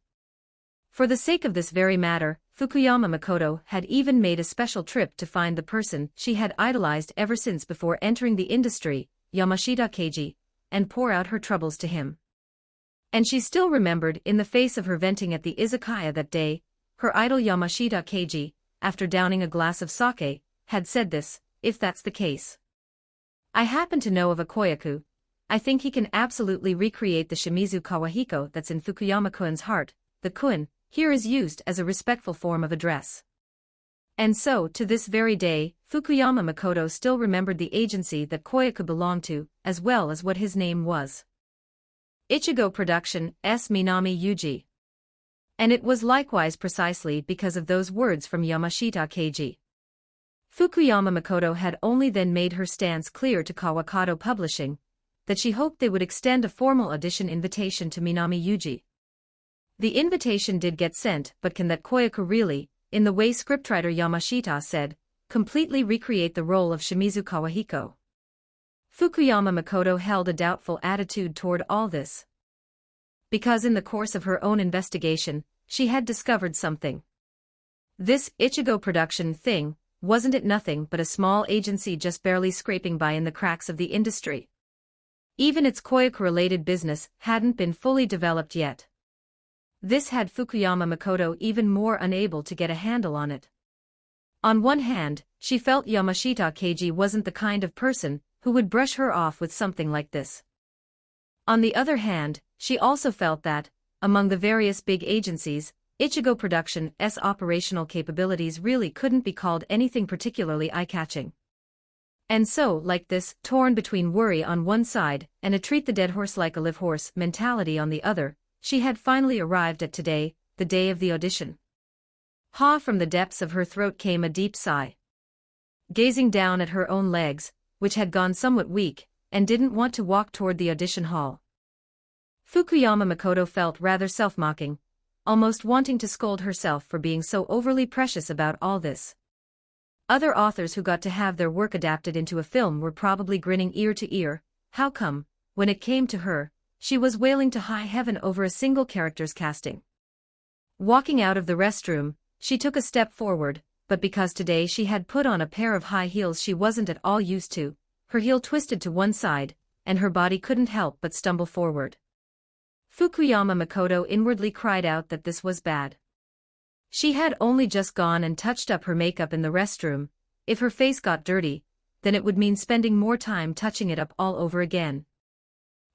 For the sake of this very matter, Fukuyama Makoto had even made a special trip to find the person she had idolized ever since before entering the industry, Yamashita Keiji, and pour out her troubles to him. And she still remembered, in the face of her venting at the izakaya that day, her idol Yamashita Keiji, after downing a glass of sake, had said this: "If that's the case, I happen to know of a Koyaku. I think he can absolutely recreate the Shimizu Kawahiko that's in Fukuyama-kun's heart." The kun here is used as a respectful form of address. And so, to this very day, Fukuyama Makoto still remembered the agency that Koyaku belonged to, as well as what his name was. Ichigo Production, S. Minami Yuji. And it was likewise precisely because of those words from Yamashita Keiji. Fukuyama Makoto had only then made her stance clear to Kawakoto Publishing, that she hoped they would extend a formal audition invitation to Minami Yuji. The invitation did get sent, but can that Koyaku really, in the way scriptwriter Yamashita said, completely recreate the role of Shimizu Kawahiko? Fukuyama Makoto held a doubtful attitude toward all this. Because in the course of her own investigation, she had discovered something. This Ichigo Production thing, wasn't it nothing but a small agency just barely scraping by in the cracks of the industry? Even its Koyaku-related business hadn't been fully developed yet. This had Fukuyama Makoto even more unable to get a handle on it. On one hand, she felt Yamashita Keiji wasn't the kind of person who would brush her off with something like this. On the other hand, she also felt that, among the various big agencies, Ichigo Production's operational capabilities really couldn't be called anything particularly eye-catching. And so, like this, torn between worry on one side and a treat the dead horse like a live horse mentality on the other, she had finally arrived at today, the day of the audition. From the depths of her throat came a deep sigh. Gazing down at her own legs, which had gone somewhat weak, and didn't want to walk toward the audition hall, Fukuyama Makoto felt rather self-mocking, almost wanting to scold herself for being so overly precious about all this. Other authors who got to have their work adapted into a film were probably grinning ear to ear. How come, when it came to her, she was wailing to high heaven over a single character's casting? Walking out of the restroom, she took a step forward, but because today she had put on a pair of high heels she wasn't at all used to, her heel twisted to one side, and her body couldn't help but stumble forward. Fukuyama Makoto inwardly cried out that this was bad. She had only just gone and touched up her makeup in the restroom. If her face got dirty, then it would mean spending more time touching it up all over again.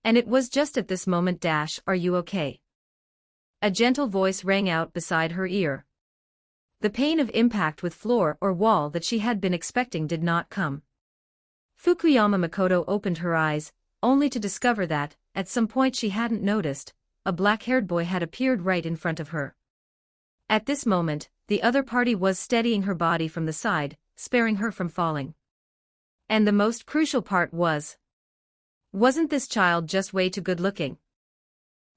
And it was just at this moment "Are you okay?" A gentle voice rang out beside her ear. The pain of impact with floor or wall that she had been expecting did not come. Fukuyama Makoto opened her eyes, only to discover that, at some point she hadn't noticed, a black-haired boy had appeared right in front of her. At this moment, the other party was steadying her body from the side, sparing her from falling. And the most crucial part wasn't this child just way too good-looking?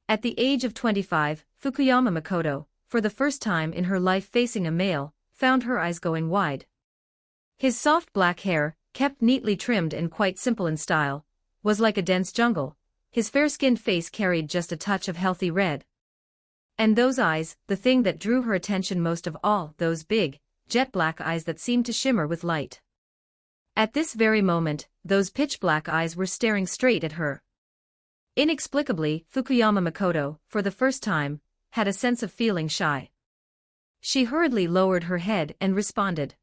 At the age of 25, Fukuyama Makoto, for the first time in her life facing a male, found her eyes going wide. His soft black hair, kept neatly trimmed and quite simple in style, was like a dense jungle. His fair-skinned face carried just a touch of healthy red. And those eyes, the thing that drew her attention most of all, those big, jet-black eyes that seemed to shimmer with light. At this very moment, those pitch-black eyes were staring straight at her. Inexplicably, Fukuyama Makoto, for the first time, had a sense of feeling shy. She hurriedly lowered her head and responded.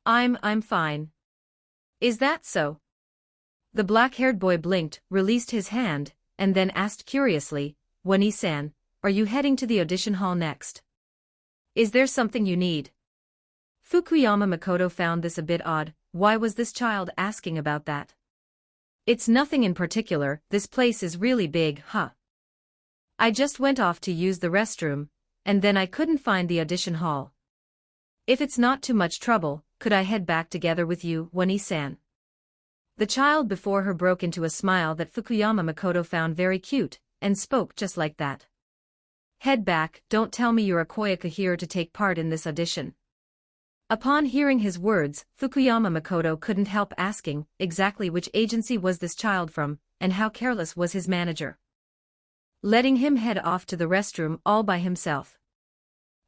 I'm fine. Is that so?" The black-haired boy blinked, released his hand, and then asked curiously, "Wani-san, are you heading to the audition hall next? Is there something you need?" Fukuyama Makoto found this a bit odd. Why was this child asking about that? "It's nothing in particular, this place is really big, huh? I just went off to use the restroom, and then I couldn't find the audition hall. If it's not too much trouble, could I head back together with you, Wani-san?" The child before her broke into a smile that Fukuyama Makoto found very cute, and spoke just like that. "Head back, don't tell me you're a koyaka here to take part in this audition." Upon hearing his words, Fukuyama Makoto couldn't help asking, exactly which agency was this child from, and how careless was his manager, letting him head off to the restroom all by himself.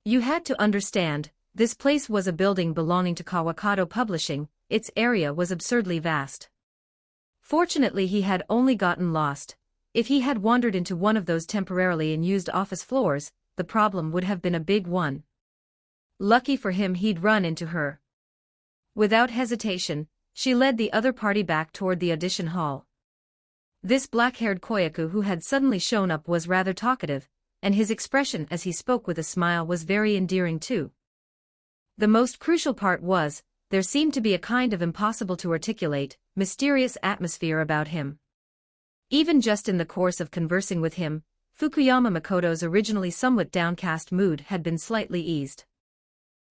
You had to understand, this place was a building belonging to Kawakato Publishing, its area was absurdly vast. Fortunately he had only gotten lost. If he had wandered into one of those temporarily unused office floors, the problem would have been a big one. Lucky for him he'd run into her. Without hesitation, she led the other party back toward the audition hall. This black-haired koyaku who had suddenly shown up was rather talkative, and his expression as he spoke with a smile was very endearing too. The most crucial part was, there seemed to be a kind of impossible-to-articulate, mysterious atmosphere about him. Even just in the course of conversing with him, Fukuyama Makoto's originally somewhat downcast mood had been slightly eased.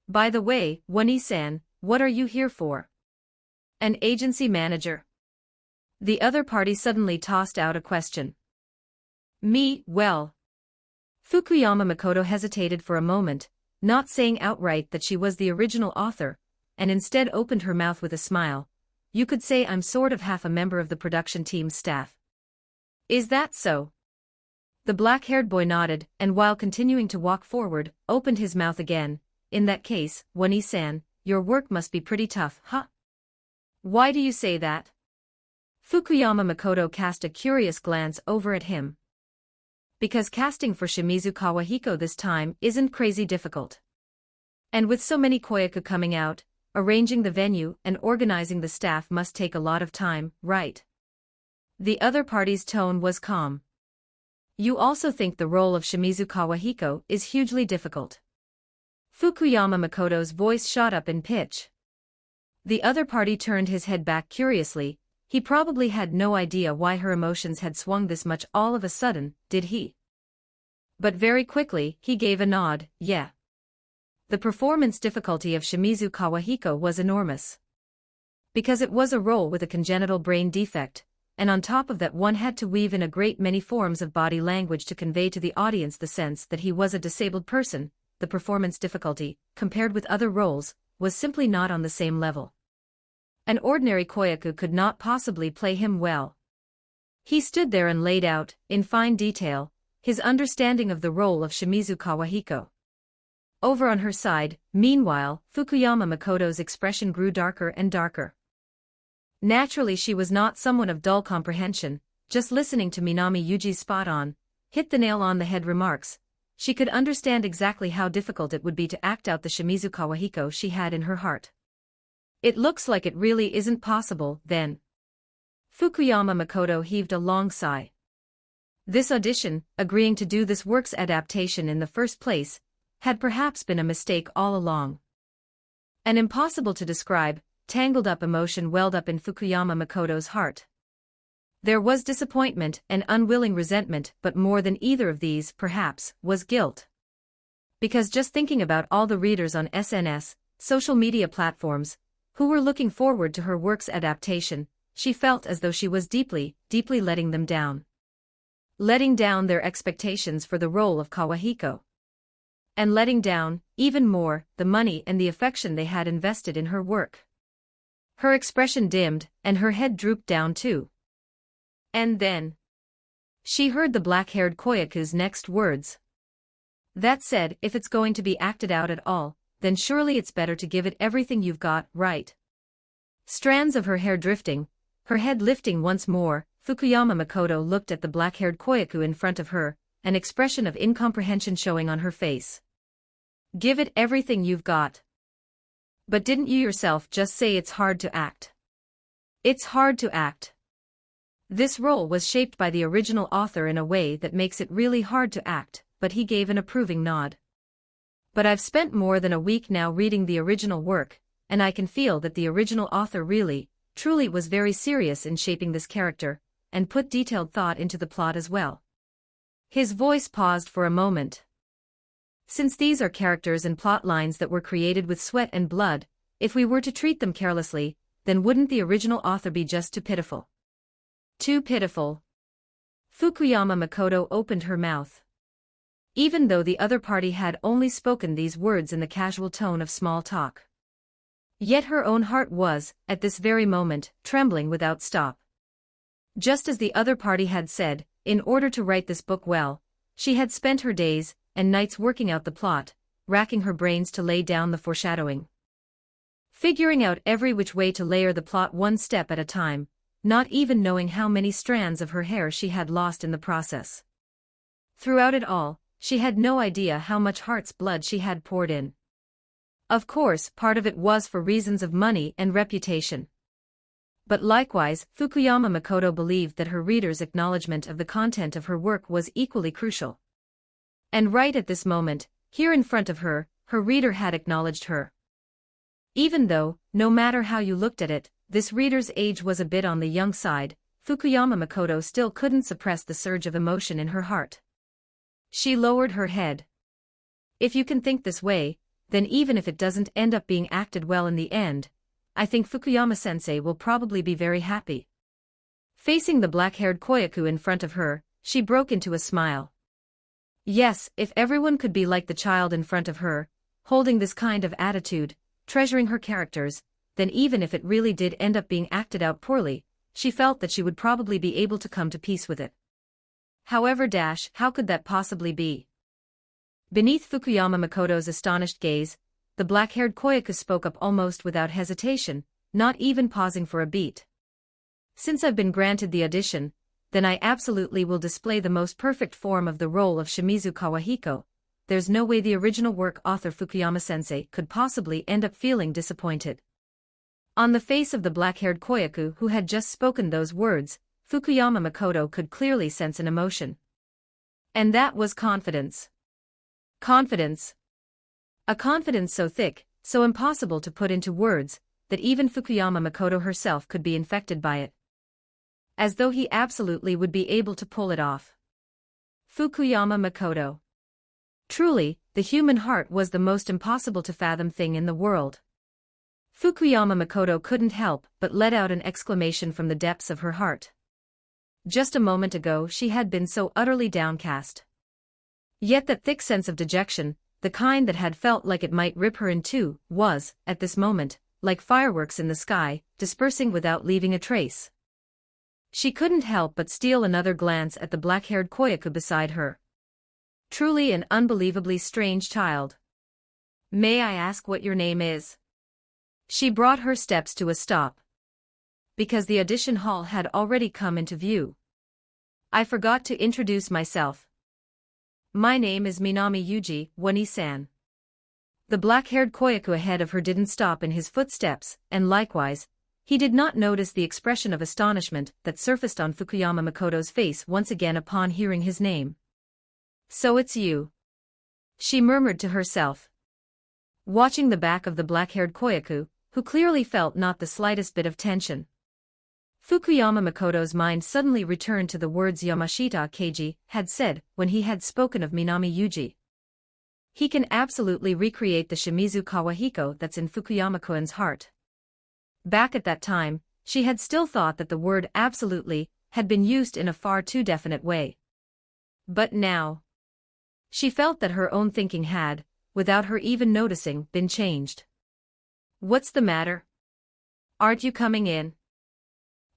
"By the way, Wani-san, what are you here for? An agency manager?" The other party suddenly tossed out a question. "Me, well." Fukuyama Makoto hesitated for a moment, not saying outright that she was the original author, and instead opened her mouth with a smile. "You could say I'm sort of half a member of the production team's staff." "Is that so?" The black-haired boy nodded, and while continuing to walk forward, opened his mouth again. "In that case, Wani-san, your work must be pretty tough, huh?" "Why do you say that?" Fukuyama Makoto cast a curious glance over at him. "Because casting for Shimizu Kawahiko this time isn't crazy difficult. And with so many koyaku coming out, arranging the venue and organizing the staff must take a lot of time, right?" The other party's tone was calm. "You also think the role of Shimizu Kawahiko is hugely difficult?" Fukuyama Makoto's voice shot up in pitch. The other party turned his head back curiously. He probably had no idea why her emotions had swung this much all of a sudden, did he? But very quickly, he gave a nod. "Yeah." The performance difficulty of Shimizu Kawahiko was enormous. Because it was a role with a congenital brain defect, and on top of that one had to weave in a great many forms of body language to convey to the audience the sense that he was a disabled person. The performance difficulty, compared with other roles, was simply not on the same level. An ordinary koyaku could not possibly play him well. He stood there and laid out, in fine detail, his understanding of the role of Shimizu Kawahiko. Over on her side, meanwhile, Fukuyama Makoto's expression grew darker and darker. Naturally, she was not someone of dull comprehension. Just listening to Minami Yuji's spot-on, hit-the-nail-on-the-head remarks, she could understand exactly how difficult it would be to act out the Shimizu Kawahiko she had in her heart. It looks like it really isn't possible, then. Fukuyama Makoto heaved a long sigh. This audition, agreeing to do this work's adaptation in the first place, had perhaps been a mistake all along. An impossible-to-describe, tangled-up emotion welled up in Fukuyama Makoto's heart. There was disappointment and unwilling resentment, but more than either of these, perhaps, was guilt. Because just thinking about all the readers on SNS, social media platforms, who were looking forward to her work's adaptation, she felt as though she was deeply, deeply letting them down. Letting down their expectations for the role of Kawahiko. And letting down, even more, the money and the affection they had invested in her work. Her expression dimmed, and her head drooped down too. And then she heard the black-haired koyaku's next words. That said, if it's going to be acted out at all, then surely it's better to give it everything you've got, right? Strands of her hair drifting, her head lifting once more, Fukuyama Makoto looked at the black-haired koyaku in front of her, an expression of incomprehension showing on her face. Give it everything you've got. But didn't you yourself just say it's hard to act? It's hard to act. This role was shaped by the original author in a way that makes it really hard to act, but he gave an approving nod. But I've spent more than a week now reading the original work, and I can feel that the original author really, truly was very serious in shaping this character, and put detailed thought into the plot as well. His voice paused for a moment. Since these are characters and plot lines that were created with sweat and blood, if we were to treat them carelessly, then wouldn't the original author be just too pitiful? Too pitiful. Fukuyama Makoto opened her mouth. Even though the other party had only spoken these words in the casual tone of small talk. Yet her own heart was, at this very moment, trembling without stop. Just as the other party had said, in order to write this book well, she had spent her days and nights working out the plot, racking her brains to lay down the foreshadowing. Figuring out every which way to layer the plot one step at a time, not even knowing how many strands of her hair she had lost in the process. Throughout it all, she had no idea how much heart's blood she had poured in. Of course, part of it was for reasons of money and reputation. But likewise, Fukuyama Makoto believed that her readers' acknowledgement of the content of her work was equally crucial. And right at this moment, here in front of her, her reader had acknowledged her. Even though, no matter how you looked at it, this reader's age was a bit on the young side, Fukuyama Makoto still couldn't suppress the surge of emotion in her heart. She lowered her head. If you can think this way, then even if it doesn't end up being acted well in the end, I think Fukuyama-sensei will probably be very happy. Facing the black-haired koyaku in front of her, she broke into a smile. Yes, if everyone could be like the child in front of her, holding this kind of attitude, treasuring her characters, then even if it really did end up being acted out poorly, she felt that she would probably be able to come to peace with it. However, how could that possibly be? Beneath Fukuyama Makoto's astonished gaze, the black-haired koyaku spoke up almost without hesitation, not even pausing for a beat. Since I've been granted the audition, then I absolutely will display the most perfect form of the role of Shimizu Kawahiko. There's no way the original work author Fukuyama-sensei could possibly end up feeling disappointed. On the face of the black-haired koyaku who had just spoken those words, Fukuyama Makoto could clearly sense an emotion. And that was confidence. Confidence. A confidence so thick, so impossible to put into words, that even Fukuyama Makoto herself could be infected by it. As though he absolutely would be able to pull it off. Fukuyama Makoto. Truly, the human heart was the most impossible to fathom thing in the world. Fukuyama Makoto couldn't help but let out an exclamation from the depths of her heart. Just a moment ago she had been so utterly downcast. Yet that thick sense of dejection, the kind that had felt like it might rip her in two, was, at this moment, like fireworks in the sky, dispersing without leaving a trace. She couldn't help but steal another glance at the black-haired Koyaku beside her. Truly an unbelievably strange child. May I ask what your name is? She brought her steps to a stop. Because the audition hall had already come into view. I forgot to introduce myself. My name is Minami Yuji, Wani-san. The black-haired Koyaku ahead of her didn't stop in his footsteps, and likewise, he did not notice the expression of astonishment that surfaced on Fukuyama Makoto's face once again upon hearing his name. So it's you. She murmured to herself. Watching the back of the black-haired Koyaku, who clearly felt not the slightest bit of tension. Fukuyama Makoto's mind suddenly returned to the words Yamashita Keiji had said when he had spoken of Minami Yuji. He can absolutely recreate the Shimizu Kawahiko that's in Fukuyama-kun's heart. Back at that time, she had still thought that the word absolutely had been used in a far too definite way. But now, she felt that her own thinking had, without her even noticing, been changed. What's the matter? Aren't you coming in?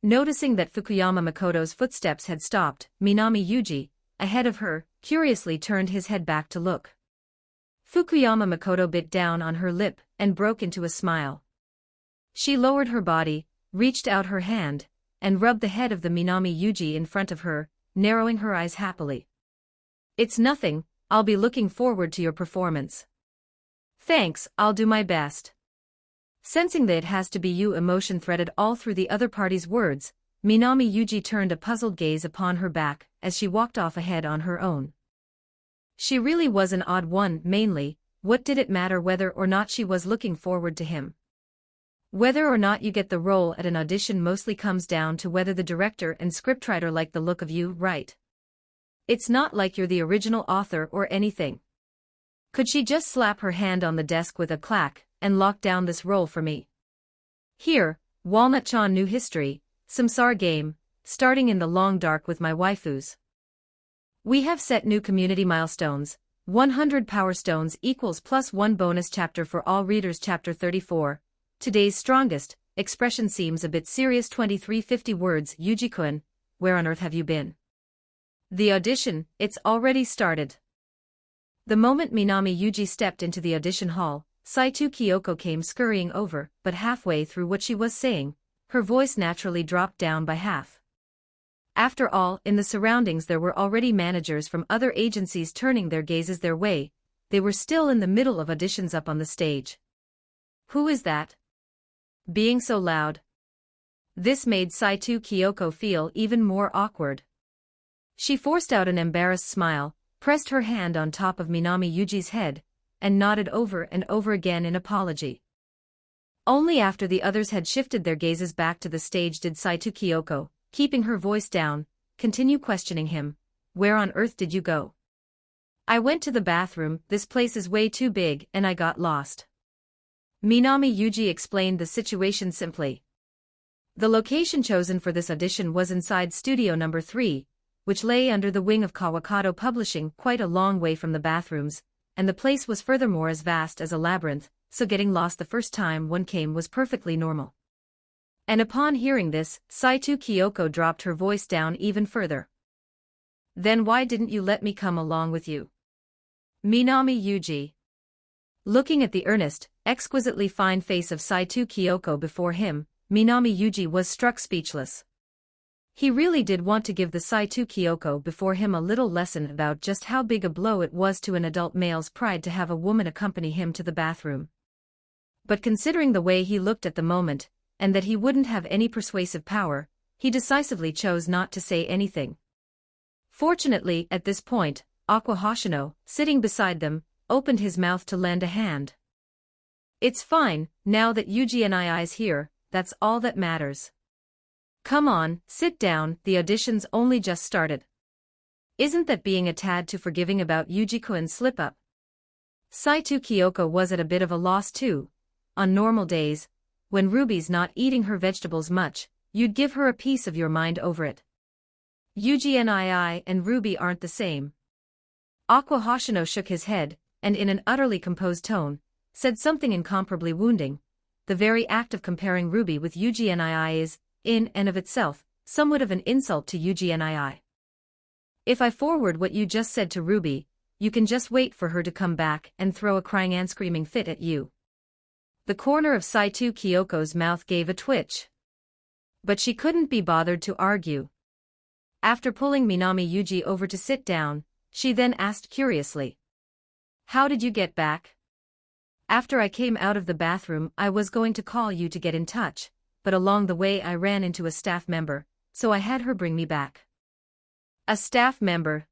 Noticing that Fukuyama Makoto's footsteps had stopped, Minami Yuji, ahead of her, curiously turned his head back to look. Fukuyama Makoto bit down on her lip and broke into a smile. She lowered her body, reached out her hand, and rubbed the head of the Minami Yuji in front of her, narrowing her eyes happily. It's nothing, I'll be looking forward to your performance. Thanks, I'll do my best. Sensing that it has to be you, emotion threaded all through the other party's words, Minami Yuji turned a puzzled gaze upon her back as she walked off ahead on her own. She really was an odd one, mainly, what did it matter whether or not she was looking forward to him? Whether or not you get the role at an audition mostly comes down to whether the director and scriptwriter like the look of you, right? It's not like you're the original author or anything. Could she just slap her hand on the desk with a clack and lock down this role for me? Here, Walnut-chan new history, samsara game, starting in the long dark with my waifus. We have set new community milestones, 100 power stones equals +1 bonus chapter for all readers. Chapter 34, today's strongest, expression seems a bit serious. 2350 words. Yuji-kun, where on earth have you been? The audition, it's already started. The moment Minami Yuji stepped into the audition hall, Saito Kyoko came scurrying over, but halfway through what she was saying, her voice naturally dropped down by half. After all, in the surroundings there were already managers from other agencies turning their gazes their way. They were still in the middle of auditions up on the stage. Who is that? Being so loud. This made Saito Kyoko feel even more awkward. She forced out an embarrassed smile, pressed her hand on top of Minami Yuji's head, and nodded over and over again in apology. Only after the others had shifted their gazes back to the stage did Saito Kyoko, keeping her voice down, continue questioning him. Where on earth did you go? I went to the bathroom, this place is way too big and I got lost. Minami Yuji explained the situation simply. The location chosen for this audition was inside Studio No. 3, which lay under the wing of Kawakato Publishing, quite a long way from the bathrooms, and the place was furthermore as vast as a labyrinth, so getting lost the first time one came was perfectly normal. And upon hearing this, Saito Kyoko dropped her voice down even further. Then why didn't you let me come along with you? Minami Yuji. Looking at the earnest, exquisitely fine face of Saito Kyoko before him, Minami Yuji was struck speechless. He really did want to give the Saito Kyoko before him a little lesson about just how big a blow it was to an adult male's pride to have a woman accompany him to the bathroom. But considering the way he looked at the moment, and that he wouldn't have any persuasive power, he decisively chose not to say anything. Fortunately, at this point, Aqua Hoshino, sitting beside them, opened his mouth to lend a hand. It's fine, now that Yuji and I's here, that's all that matters. Come on, sit down, the audition's only just started. Isn't that being a tad too forgiving about Yuji-kun's slip-up? Saito Kyoko was at a bit of a loss too. On normal days, when Ruby's not eating her vegetables much, you'd give her a piece of your mind over it. Yuji and I and Ruby aren't the same. Aqua Hoshino shook his head, and in an utterly composed tone, said something incomparably wounding. The very act of comparing Ruby with Yuji Nii is, in and of itself, somewhat of an insult to Yuji Nii. If I forward what you just said to Ruby, you can just wait for her to come back and throw a crying and screaming fit at you. The corner of Saito Kyoko's mouth gave a twitch. But she couldn't be bothered to argue. After pulling Minami Yuji over to sit down, she then asked curiously, "How did you get back?" "After I came out of the bathroom, I was going to call you to get in touch, but along the way I ran into a staff member, so I had her bring me back." "A staff member?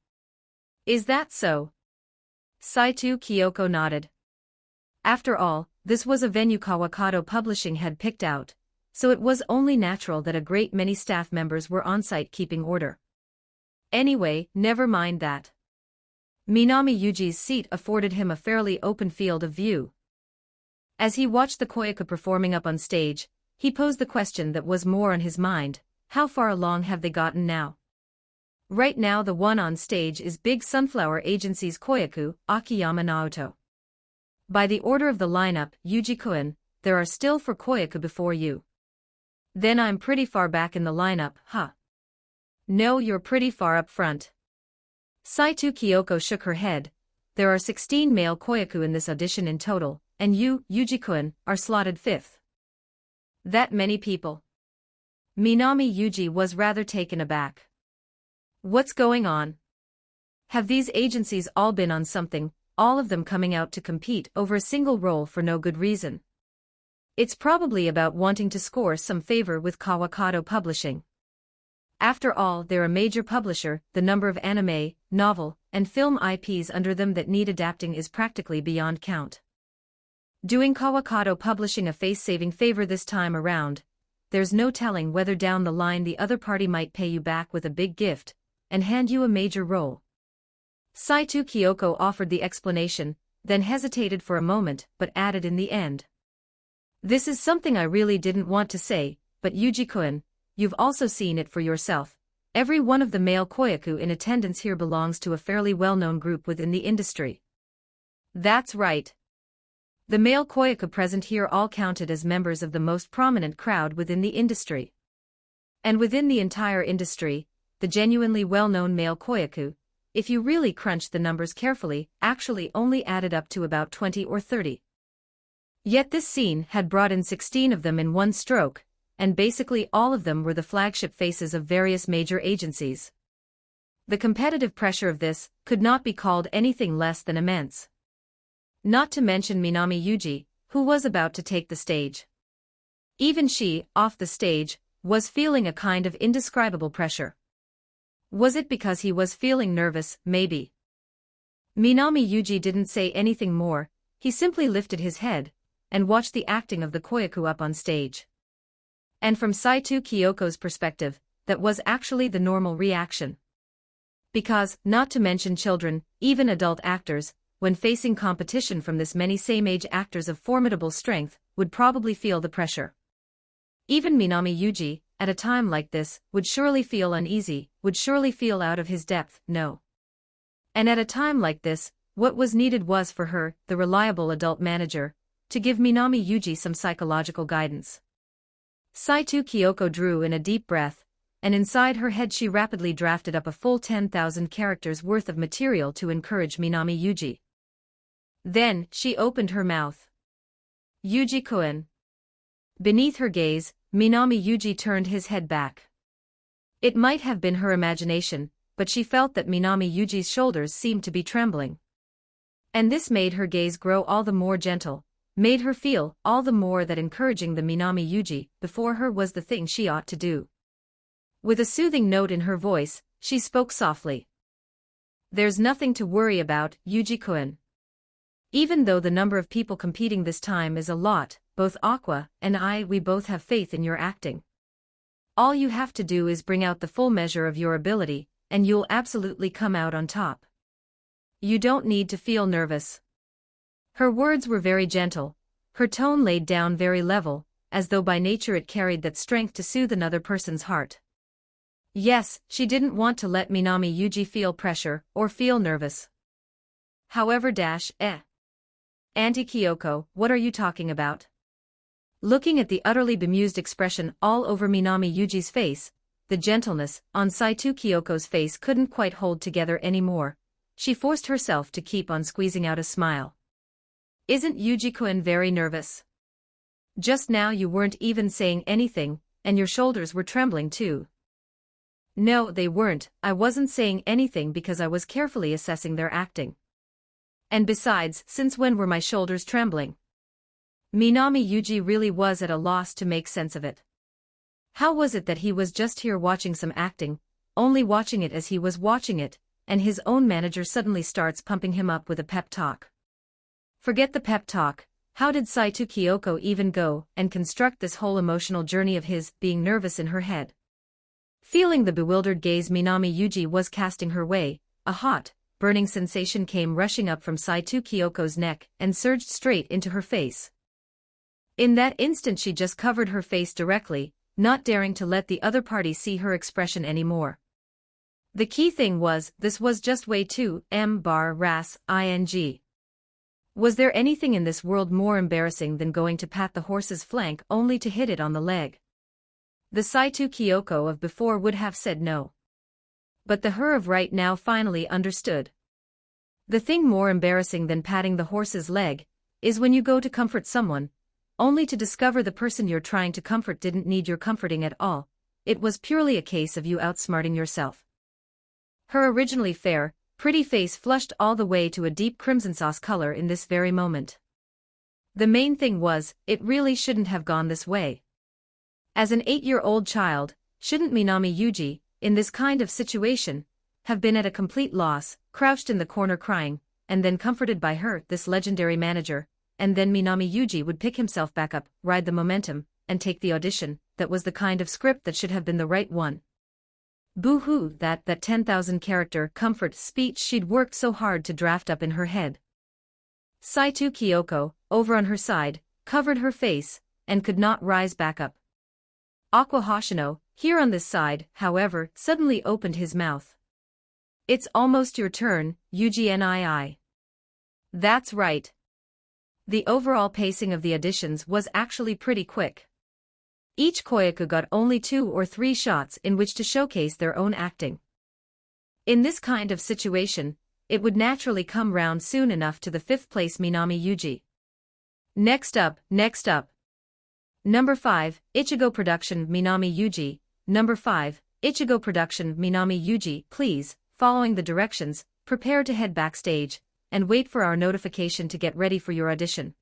Is that so?" Saito Kyoko nodded. After all, this was a venue Kawakato Publishing had picked out, so it was only natural that a great many staff members were on-site keeping order. Anyway, never mind that. Minami Yuji's seat afforded him a fairly open field of view. As he watched the Koyuka performing up on stage, he posed the question that was more on his mind: how far along have they gotten now? Right now the one on stage is Big Sunflower Agency's Koyaku, Akiyama Naoto. By the order of the lineup, Yuji-kun, there are still 4 Koyaku before you. Then I'm pretty far back in the lineup, huh? No, you're pretty far up front. Saito Kyoko shook her head. There are 16 male Koyaku in this audition in total, and you, Yuji-kun, are slotted 5th. That many people? Minami Yuji was rather taken aback. What's going on? Have these agencies all been on something, all of them coming out to compete over a single role for no good reason? It's probably about wanting to score some favor with Kawakato Publishing. After all, they're a major publisher, the number of anime, novel, and film IPs under them that need adapting is practically beyond count. Doing Kawakato Publishing a face-saving favor this time around, there's no telling whether down the line the other party might pay you back with a big gift and hand you a major role. Saito Kyoko offered the explanation, then hesitated for a moment but added in the end. This is something I really didn't want to say, but Yuji-kun, you've also seen it for yourself. Every one of the male Koyaku in attendance here belongs to a fairly well-known group within the industry. That's right. The male Koyaku present here all counted as members of the most prominent crowd within the industry. And within the entire industry, the genuinely well-known male Koyaku, if you really crunched the numbers carefully, actually only added up to about 20 or 30. Yet this scene had brought in 16 of them in one stroke, and basically all of them were the flagship faces of various major agencies. The competitive pressure of this could not be called anything less than immense. Not to mention Minami Yuji, who was about to take the stage. Even she, off the stage, was feeling a kind of indescribable pressure. Was it because he was feeling nervous, maybe? Minami Yuji didn't say anything more, he simply lifted his head and watched the acting of the Koyaku up on stage. And from Saito Kyoko's perspective, that was actually the normal reaction. Because, not to mention children, even adult actors, when facing competition from this many same-age actors of formidable strength, would probably feel the pressure. Even Minami Yuji, at a time like this, would surely feel uneasy, would surely feel out of his depth, no. And at a time like this, what was needed was for her, the reliable adult manager, to give Minami Yuji some psychological guidance. Saito Kyoko drew in a deep breath, and inside her head she rapidly drafted up a full 10,000 characters worth of material to encourage Minami Yuji. Then, she opened her mouth. Yuji-kun. Beneath her gaze, Minami Yuji turned his head back. It might have been her imagination, but she felt that Minami Yuji's shoulders seemed to be trembling. And this made her gaze grow all the more gentle, made her feel all the more that encouraging the Minami Yuji before her was the thing she ought to do. With a soothing note in her voice, she spoke softly. There's nothing to worry about, Yuji-kun. Even though the number of people competing this time is a lot, both Aqua and we both have faith in your acting. All you have to do is bring out the full measure of your ability, and you'll absolutely come out on top. You don't need to feel nervous. Her words were very gentle, her tone laid down very level, as though by nature it carried that strength to soothe another person's heart. Yes, she didn't want to let Minami Yuji feel pressure or feel nervous. however Auntie Kyoko, what are you talking about? Looking at the utterly bemused expression all over Minami Yuji's face, the gentleness on Saito Kyoko's face couldn't quite hold together anymore. She forced herself to keep on squeezing out a smile. Isn't Yuji-kun very nervous? Just now you weren't even saying anything, and your shoulders were trembling too. No, they weren't. I wasn't saying anything because I was carefully assessing their acting. And besides, since when were my shoulders trembling? Minami Yuji really was at a loss to make sense of it. How was it that he was just here watching some acting, only watching it as he was watching it, and his own manager suddenly starts pumping him up with a pep talk? Forget the pep talk. How did Saito Kyoko even go and construct this whole emotional journey of his being nervous in her head? Feeling the bewildered gaze Minami Yuji was casting her way, a hot, burning sensation came rushing up from Saito Kyoko's neck and surged straight into her face. In that instant she just covered her face directly, not daring to let the other party see her expression anymore. The key thing was, this was just way too ing. Was there anything in this world more embarrassing than going to pat the horse's flank only to hit it on the leg? The Saito Kyoko of before would have said no. But the her of right now finally understood. The thing more embarrassing than patting the horse's leg is when you go to comfort someone, only to discover the person you're trying to comfort didn't need your comforting at all. It was purely a case of you outsmarting yourself. Her originally fair, pretty face flushed all the way to a deep crimson sauce color in this very moment. The main thing was, it really shouldn't have gone this way. As an 8-year-old child, shouldn't Minami Yuji, in this kind of situation, have been at a complete loss, crouched in the corner crying, and then comforted by her, this legendary manager, and then Minami Yuji would pick himself back up, ride the momentum, and take the audition? That was the kind of script that should have been the right one. Boo-hoo, that 10,000 character comfort speech she'd worked so hard to draft up in her head. Saito Kyoko, over on her side, covered her face, and could not rise back up. Aqua Hoshino, here on this side, however, suddenly opened his mouth. It's almost your turn, Yuji nii. That's right. The overall pacing of the auditions was actually pretty quick. Each koyaku got only 2 or 3 shots in which to showcase their own acting. In this kind of situation, it would naturally come round soon enough to the 5th place Minami Yuji. Next up. Number 5, Ichigo Production Minami Yuji. Number 5, Ichigo Production Minami Yuji. Please, following the directions, prepare to head backstage, and wait for our notification to get ready for your audition.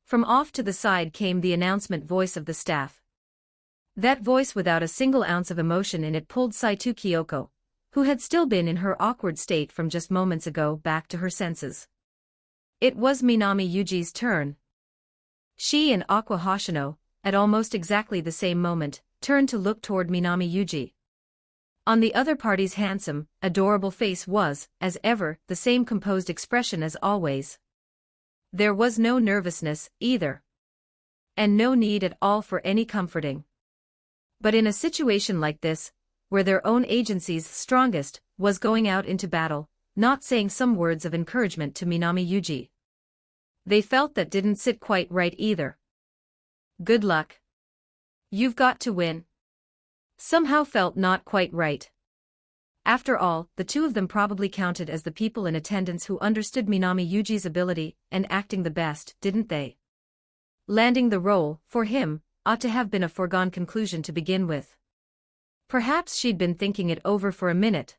From off to the side came the announcement voice of the staff. That voice without a single ounce of emotion in it pulled Saito Kyoko, who had still been in her awkward state from just moments ago, back to her senses. It was Minami Yuji's turn. She and Aqua Hoshino, at almost exactly the same moment, turned to look toward Minami Yuji. On the other party's handsome, adorable face was, as ever, the same composed expression as always. There was no nervousness, either. And no need at all for any comforting. But in a situation like this, where their own agency's strongest was going out into battle, not saying some words of encouragement to Minami Yuji, they felt that didn't sit quite right either. Good luck. You've got to win. Somehow felt not quite right. After all, the two of them probably counted as the people in attendance who understood Minami Yuji's ability and acting the best, didn't they? Landing the role, for him, ought to have been a foregone conclusion to begin with. Perhaps she'd been thinking it over for a minute.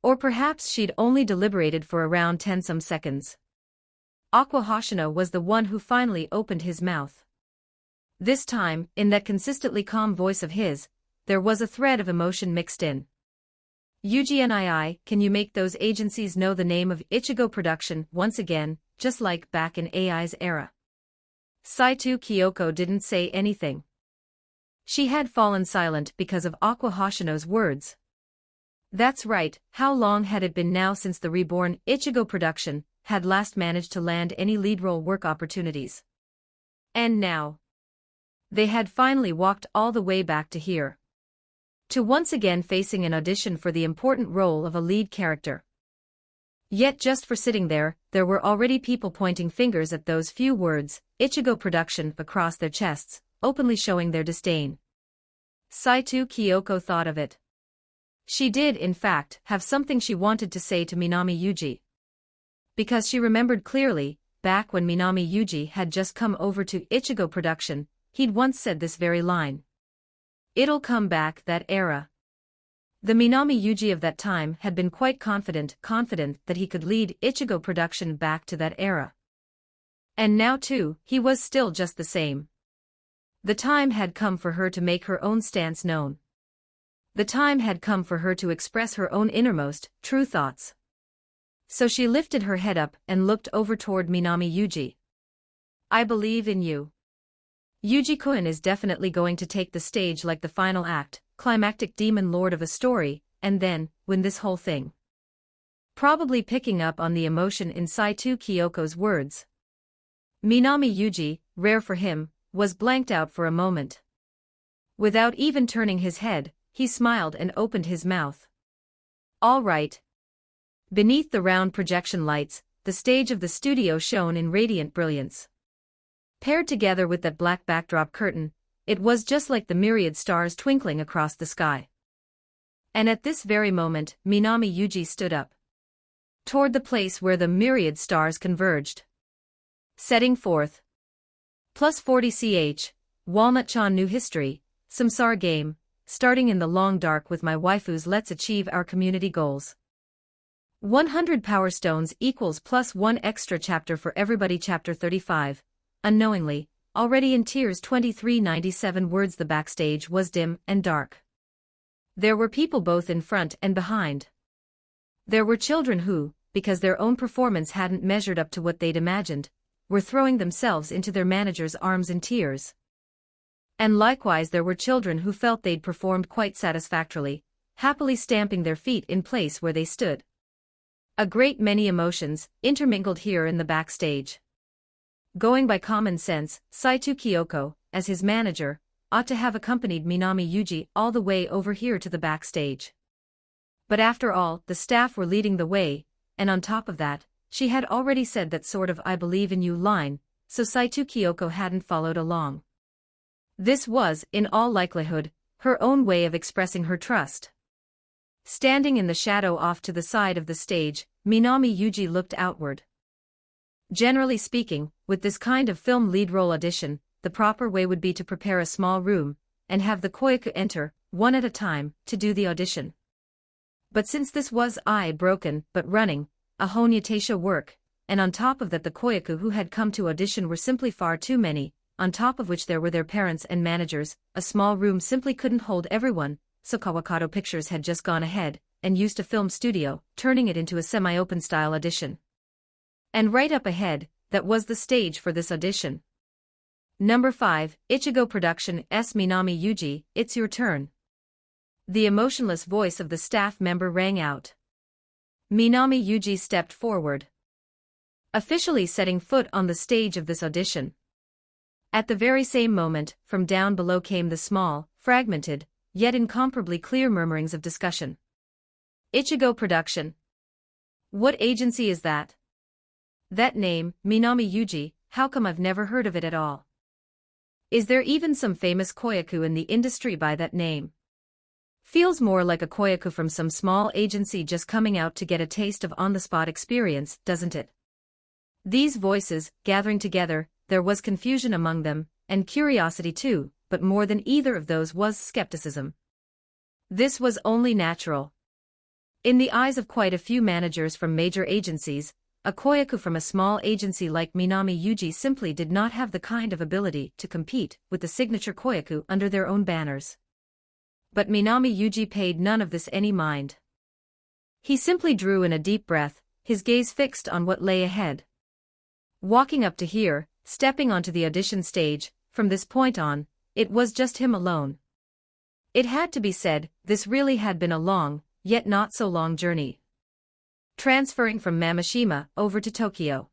Or perhaps she'd only deliberated for around 10 some seconds. Aqua Hoshino was the one who finally opened his mouth. This time, in that consistently calm voice of his, there was a thread of emotion mixed in. Yuji nii, can you make those agencies know the name of Ichigo Production once again, just like back in AI's era? Saito Kyoko didn't say anything. She had fallen silent because of Aqua Hoshino's words. That's right, how long had it been now since the reborn Ichigo Production had last managed to land any lead role work opportunities? And now, they had finally walked all the way back to here. To once again facing an audition for the important role of a lead character. Yet just for sitting there were already people pointing fingers at those few words, Ichigo Production, across their chests, openly showing their disdain. Saito Kyoko thought of it. She did, in fact, have something she wanted to say to Minami Yuji. Because she remembered clearly, back when Minami Yuji had just come over to Ichigo Production, he'd once said this very line. "It'll come back, that era." The Minami Yuji of that time had been quite confident that he could lead Ichigo Production back to that era. And now too, he was still just the same. The time had come for her to make her own stance known. The time had come for her to express her own innermost, true thoughts. So she lifted her head up and looked over toward Minami Yuji. "I believe in you." Yuji-kun is definitely going to take the stage like the final act, climactic demon lord of a story, and then, win this whole thing. Probably picking up on the emotion in Saito Kyoko's words. Minami Yuji, rare for him, was blanked out for a moment. Without even turning his head, he smiled and opened his mouth. "All right." Beneath the round projection lights, the stage of the studio shone in radiant brilliance. Paired together with that black backdrop curtain, it was just like the myriad stars twinkling across the sky. And at this very moment, Minami Yuji stood up. Toward the place where the myriad stars converged. Setting forth. +40 ch. Walnut-chan New History, Samsara Game, starting in the long dark with my waifus. Let's achieve our community goals. 100 Power Stones equals +1 extra chapter for everybody. Chapter 35. Unknowingly, already in tears. 2397 words. The backstage was dim and dark. There were people both in front and behind. There were children who, because their own performance hadn't measured up to what they'd imagined, were throwing themselves into their manager's arms in tears. And likewise there were children who felt they'd performed quite satisfactorily, happily stamping their feet in place where they stood. A great many emotions intermingled here in the backstage. Going by common sense, Saito Kyoko, as his manager, ought to have accompanied Minami Yuji all the way over here to the backstage. But after all, the staff were leading the way, and on top of that, she had already said that sort of "I believe in you" line, so Saito Kyoko hadn't followed along. This was, in all likelihood, her own way of expressing her trust. Standing in the shadow off to the side of the stage, Minami Yuji looked outward. Generally speaking, with this kind of film lead role audition, the proper way would be to prepare a small room, and have the koyaku enter, one at a time, to do the audition. But since this was broken but running, a Honyataisha work, and on top of that the koyaku who had come to audition were simply far too many, on top of which there were their parents and managers, a small room simply couldn't hold everyone, so Kawakato Pictures had just gone ahead and used a film studio, turning it into a semi-open style audition. And right up ahead, that was the stage for this audition. Number 5, Ichigo Production S. Minami Yuji, it's your turn. The emotionless voice of the staff member rang out. Minami Yuji stepped forward, officially setting foot on the stage of this audition. At the very same moment, from down below came the small, fragmented, yet incomparably clear murmurings of discussion. Ichigo Production. What agency is that? That name, Minami Yuji, how come I've never heard of it at all? Is there even some famous koyaku in the industry by that name? Feels more like a koyaku from some small agency just coming out to get a taste of on-the-spot experience, doesn't it? These voices, gathering together, there was confusion among them, and curiosity too, but more than either of those was skepticism. This was only natural. In the eyes of quite a few managers from major agencies, a koyaku from a small agency like Minami Yuji simply did not have the kind of ability to compete with the signature koyaku under their own banners. But Minami Yuji paid none of this any mind. He simply drew in a deep breath, his gaze fixed on what lay ahead. Walking up to here, stepping onto the audition stage, from this point on, it was just him alone. It had to be said, this really had been a long, yet not so long journey. Transferring from Mamashima over to Tokyo.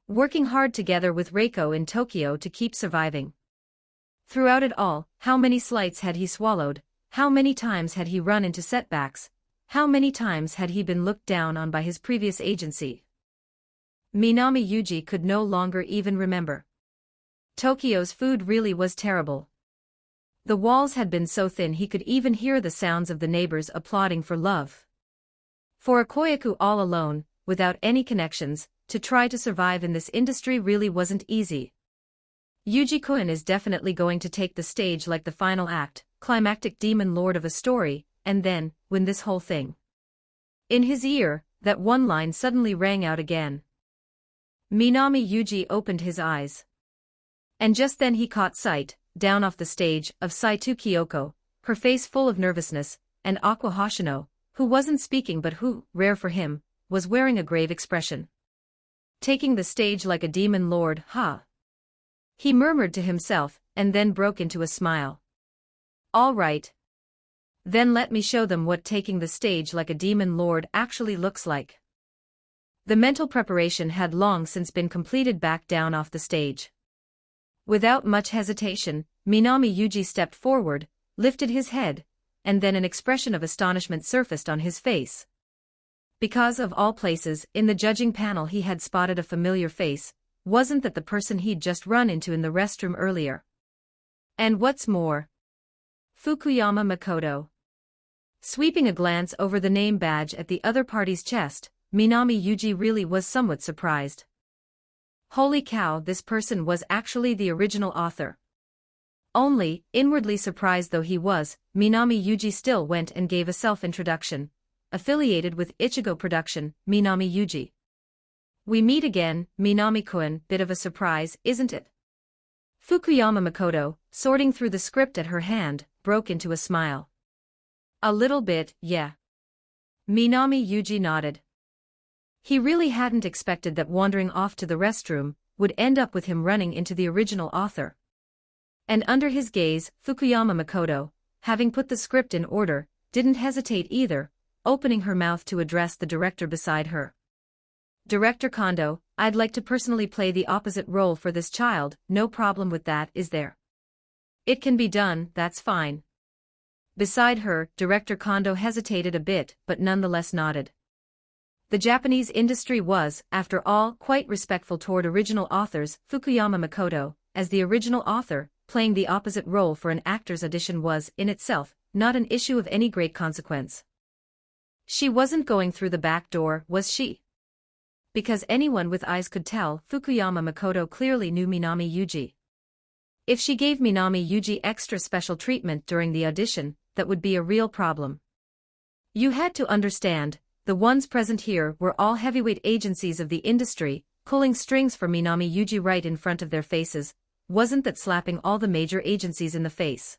Working hard together with Reiko in Tokyo to keep surviving. Throughout it all, how many slights had he swallowed, how many times had he run into setbacks, How many times had he been looked down on by his previous agency? Minami Yuji could no longer even remember. Tokyo's food really was terrible. The walls had been so thin he could even hear the sounds of the neighbors applauding for love. For a koyaku all alone, without any connections, to try to survive in this industry really wasn't easy. Yuji-kun is definitely going to take the stage like the final act, climactic demon lord of a story, and then, win this whole thing. In his ear, that one line suddenly rang out again. Minami Yuji opened his eyes. And just then he caught sight, down off the stage, of Saito Kyoko, her face full of nervousness, and Aqua Hoshino, who wasn't speaking but who, rare for him, was wearing a grave expression. Taking the stage like a demon lord, huh? He murmured to himself, and then broke into a smile. All right. Then let me show them what taking the stage like a demon lord actually looks like. The mental preparation had long since been completed back down off the stage. Without much hesitation, Minami Yuji stepped forward, lifted his head, and then an expression of astonishment surfaced on his face. Because of all places, in the judging panel he had spotted a familiar face, wasn't that the person he'd just run into in the restroom earlier? And what's more, Fukuyama Makoto. Sweeping a glance over the name badge at the other party's chest, Minami Yuji really was somewhat surprised. Holy cow, this person was actually the original author. Only, inwardly surprised though he was, Minami Yuji still went and gave a self-introduction. Affiliated with Ichigo Production, Minami Yuji. We meet again, Minami-kun, bit of a surprise, isn't it? Fukuyama Makoto, sorting through the script at her hand, broke into a smile. A little bit, yeah. Minami Yuji nodded. He really hadn't expected that wandering off to the restroom would end up with him running into the original author. And under his gaze, Fukuyama Makoto, having put the script in order, didn't hesitate either, opening her mouth to address the director beside her. Director Kondo, I'd like to personally play the opposite role for this child, no problem with that, is there? It can be done, that's fine. Beside her, Director Kondo hesitated a bit but nonetheless nodded. The Japanese industry was, after all, quite respectful toward original authors. Fukuyama Makoto, as the original author, playing the opposite role for an actor's audition was, in itself, not an issue of any great consequence. She wasn't going through the back door, was she? Because anyone with eyes could tell, Fukuyama Makoto clearly knew Minami Yuji. If she gave Minami Yuji extra special treatment during the audition, that would be a real problem. You had to understand, the ones present here were all heavyweight agencies of the industry, pulling strings for Minami Yuji right in front of their faces. Wasn't that slapping all the major agencies in the face?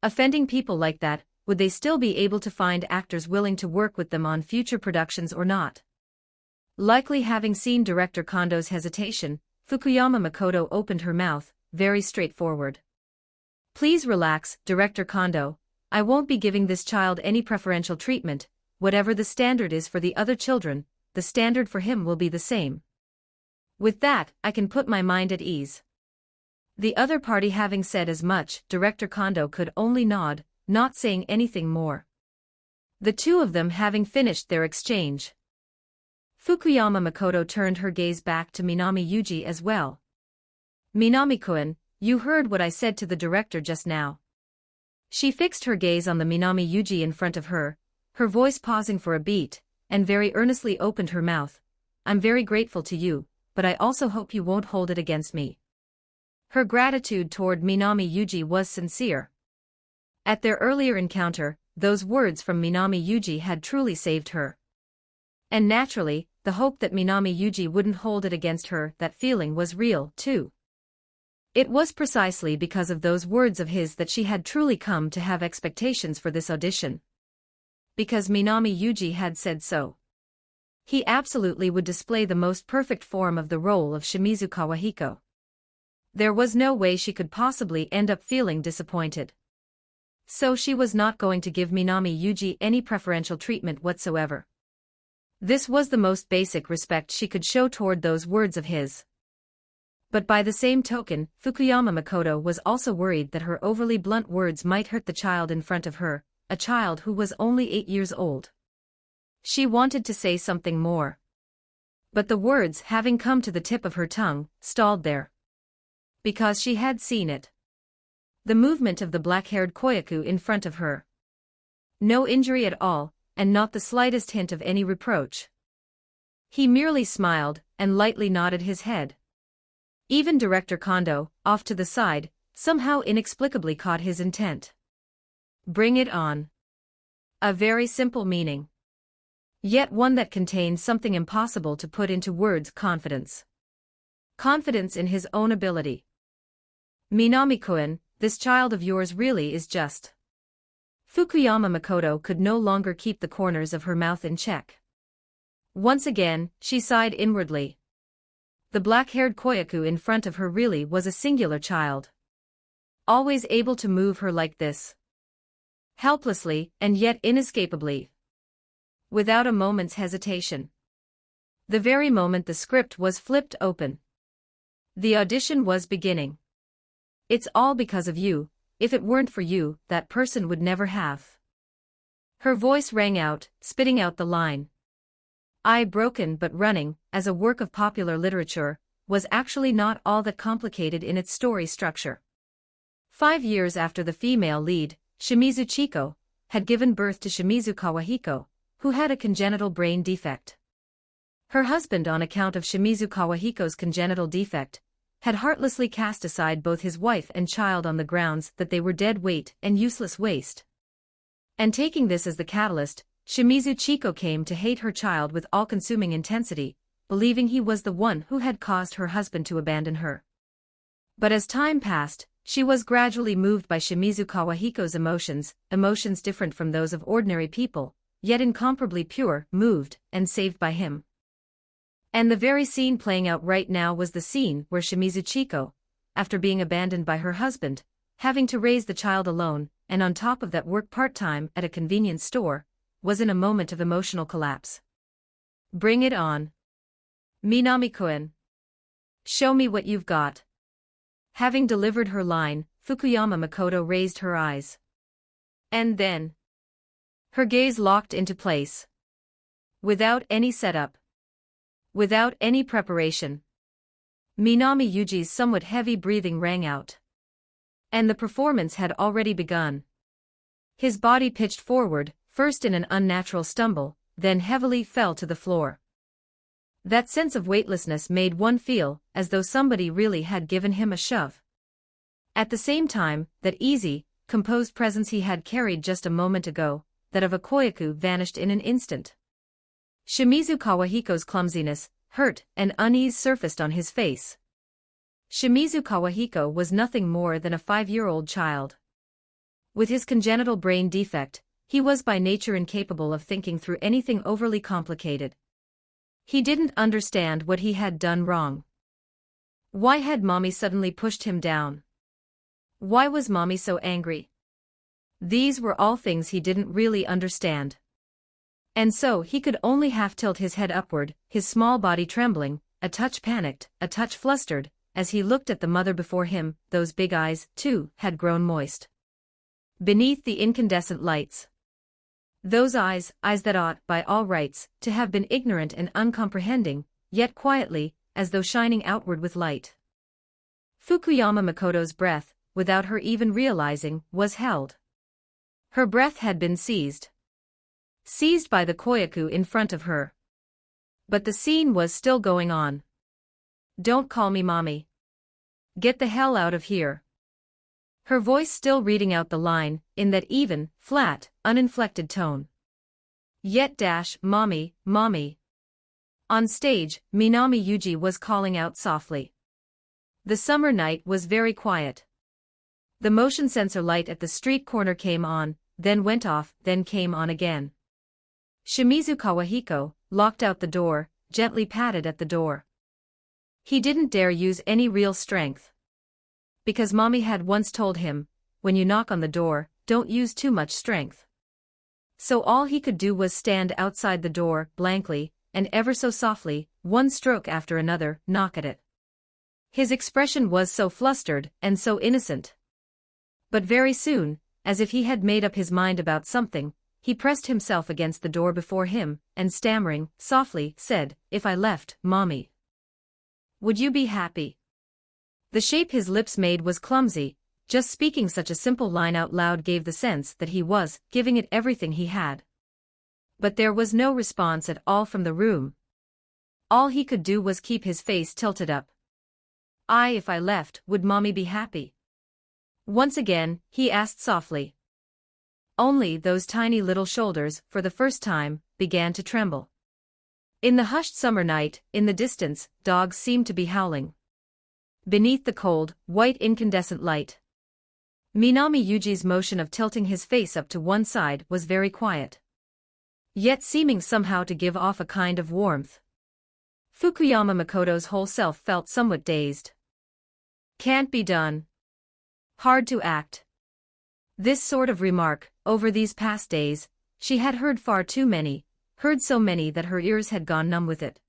Offending people like that, would they still be able to find actors willing to work with them on future productions or not? Likely having seen Director Kondo's hesitation, Fukuyama Makoto opened her mouth, very straightforward. Please relax, Director Kondo. I won't be giving this child any preferential treatment. Whatever the standard is for the other children, the standard for him will be the same. With that, I can put my mind at ease. The other party having said as much, Director Kondo could only nod, not saying anything more. The two of them having finished their exchange. Fukuyama Makoto turned her gaze back to Minami Yuji as well. Minami-kun, you heard what I said to the director just now. She fixed her gaze on the Minami Yuji in front of her, her voice pausing for a beat, and very earnestly opened her mouth. I'm very grateful to you, but I also hope you won't hold it against me. Her gratitude toward Minami Yuji was sincere. At their earlier encounter, those words from Minami Yuji had truly saved her. And naturally, the hope that Minami Yuji wouldn't hold it against her, that feeling was real, too. It was precisely because of those words of his that she had truly come to have expectations for this audition. Because Minami Yuji had said so. He absolutely would display the most perfect form of the role of Shimizu Kawahiko. There was no way she could possibly end up feeling disappointed. So she was not going to give Minami Yuji any preferential treatment whatsoever. This was the most basic respect she could show toward those words of his. But by the same token, Fukuyama Makoto was also worried that her overly blunt words might hurt the child in front of her, a child who was only 8 years old. She wanted to say something more. But the words, having come to the tip of her tongue, stalled there. Because she had seen it. The movement of the black-haired Koyaku in front of her. No injury at all, and not the slightest hint of any reproach. He merely smiled, and lightly nodded his head. Even Director Kondo, off to the side, somehow inexplicably caught his intent. Bring it on. A very simple meaning. Yet one that contains something impossible to put into words: confidence. Confidence in his own ability. Minami-kun, this child of yours really is just. Fukuyama Makoto could no longer keep the corners of her mouth in check. Once again, she sighed inwardly. The black-haired Koyaku in front of her really was a singular child. Always able to move her like this. Helplessly, and yet inescapably. Without a moment's hesitation. The very moment the script was flipped open. The audition was beginning. It's all because of you. If it weren't for you, that person would never have. Her voice rang out, spitting out the line. I broken but running, as a work of popular literature, was actually not all that complicated in its story structure. 5 years after the female lead, Shimizu Chiko, had given birth to Shimizu Kawahiko, who had a congenital brain defect. Her husband, on account of Shimizu Kawahiko's congenital defect, had heartlessly cast aside both his wife and child on the grounds that they were dead weight and useless waste. And taking this as the catalyst, Shimizu Chiko came to hate her child with all-consuming intensity, believing he was the one who had caused her husband to abandon her. But as time passed, she was gradually moved by Shimizu Kawahiko's emotions different from those of ordinary people, yet incomparably pure, moved, and saved by him. And the very scene playing out right now was the scene where Shimizu Chiko, after being abandoned by her husband, having to raise the child alone, and on top of that work part-time at a convenience store, was in a moment of emotional collapse. Bring it on. Minami-kun. Show me what you've got. Having delivered her line, Fukuyama Makoto raised her eyes. And then, her gaze locked into place. Without any setup. Without any preparation. Minami Yuji's somewhat heavy breathing rang out. And the performance had already begun. His body pitched forward, first in an unnatural stumble, then heavily fell to the floor. That sense of weightlessness made one feel as though somebody really had given him a shove. At the same time, that easy, composed presence he had carried just a moment ago, that of a Koyaku, vanished in an instant. Shimizu Kawahiko's clumsiness, hurt, and unease surfaced on his face. Shimizu Kawahiko was nothing more than a 5-year-old child. With his congenital brain defect, he was by nature incapable of thinking through anything overly complicated. He didn't understand what he had done wrong. Why had Mommy suddenly pushed him down? Why was Mommy so angry? These were all things he didn't really understand. And so he could only half tilt his head upward, his small body trembling, a touch panicked, a touch flustered, as he looked at the mother before him. Those big eyes, too, had grown moist. Beneath the incandescent lights. Those eyes that ought, by all rights, to have been ignorant and uncomprehending, yet quietly, as though shining outward with light. Fukuyama Makoto's breath, without her even realizing, was held. Her breath had been seized. Seized by the Koyaku in front of her. But the scene was still going on. Don't call me Mommy. Get the hell out of here. Her voice still reading out the line, in that even, flat, uninflected tone. Yet Mommy, Mommy. On stage, Minami Yuji was calling out softly. The summer night was very quiet. The motion sensor light at the street corner came on, then went off, then came on again. Shimizu Kawahiko, locked out the door, gently patted at the door. He didn't dare use any real strength. Because Mommy had once told him, when you knock on the door, don't use too much strength. So all he could do was stand outside the door, blankly, and ever so softly, one stroke after another, knock at it. His expression was so flustered, and so innocent. But very soon, as if he had made up his mind about something, he pressed himself against the door before him, and stammering, softly, said, "If I left, Mommy, would you be happy?" The shape his lips made was clumsy. Just speaking such a simple line out loud gave the sense that he was giving it everything he had. But there was no response at all from the room. All he could do was keep his face tilted up. If I left, would Mommy be happy?" Once again, he asked softly. Only those tiny little shoulders, for the first time, began to tremble. In the hushed summer night, in the distance, dogs seemed to be howling. Beneath the cold, white incandescent light, Minami Yuji's motion of tilting his face up to one side was very quiet, yet seeming somehow to give off a kind of warmth. Fukuyama Makoto's whole self felt somewhat dazed. "Can't be done. Hard to act." This sort of remark, over these past days, she had heard far too many, heard so many that her ears had gone numb with it.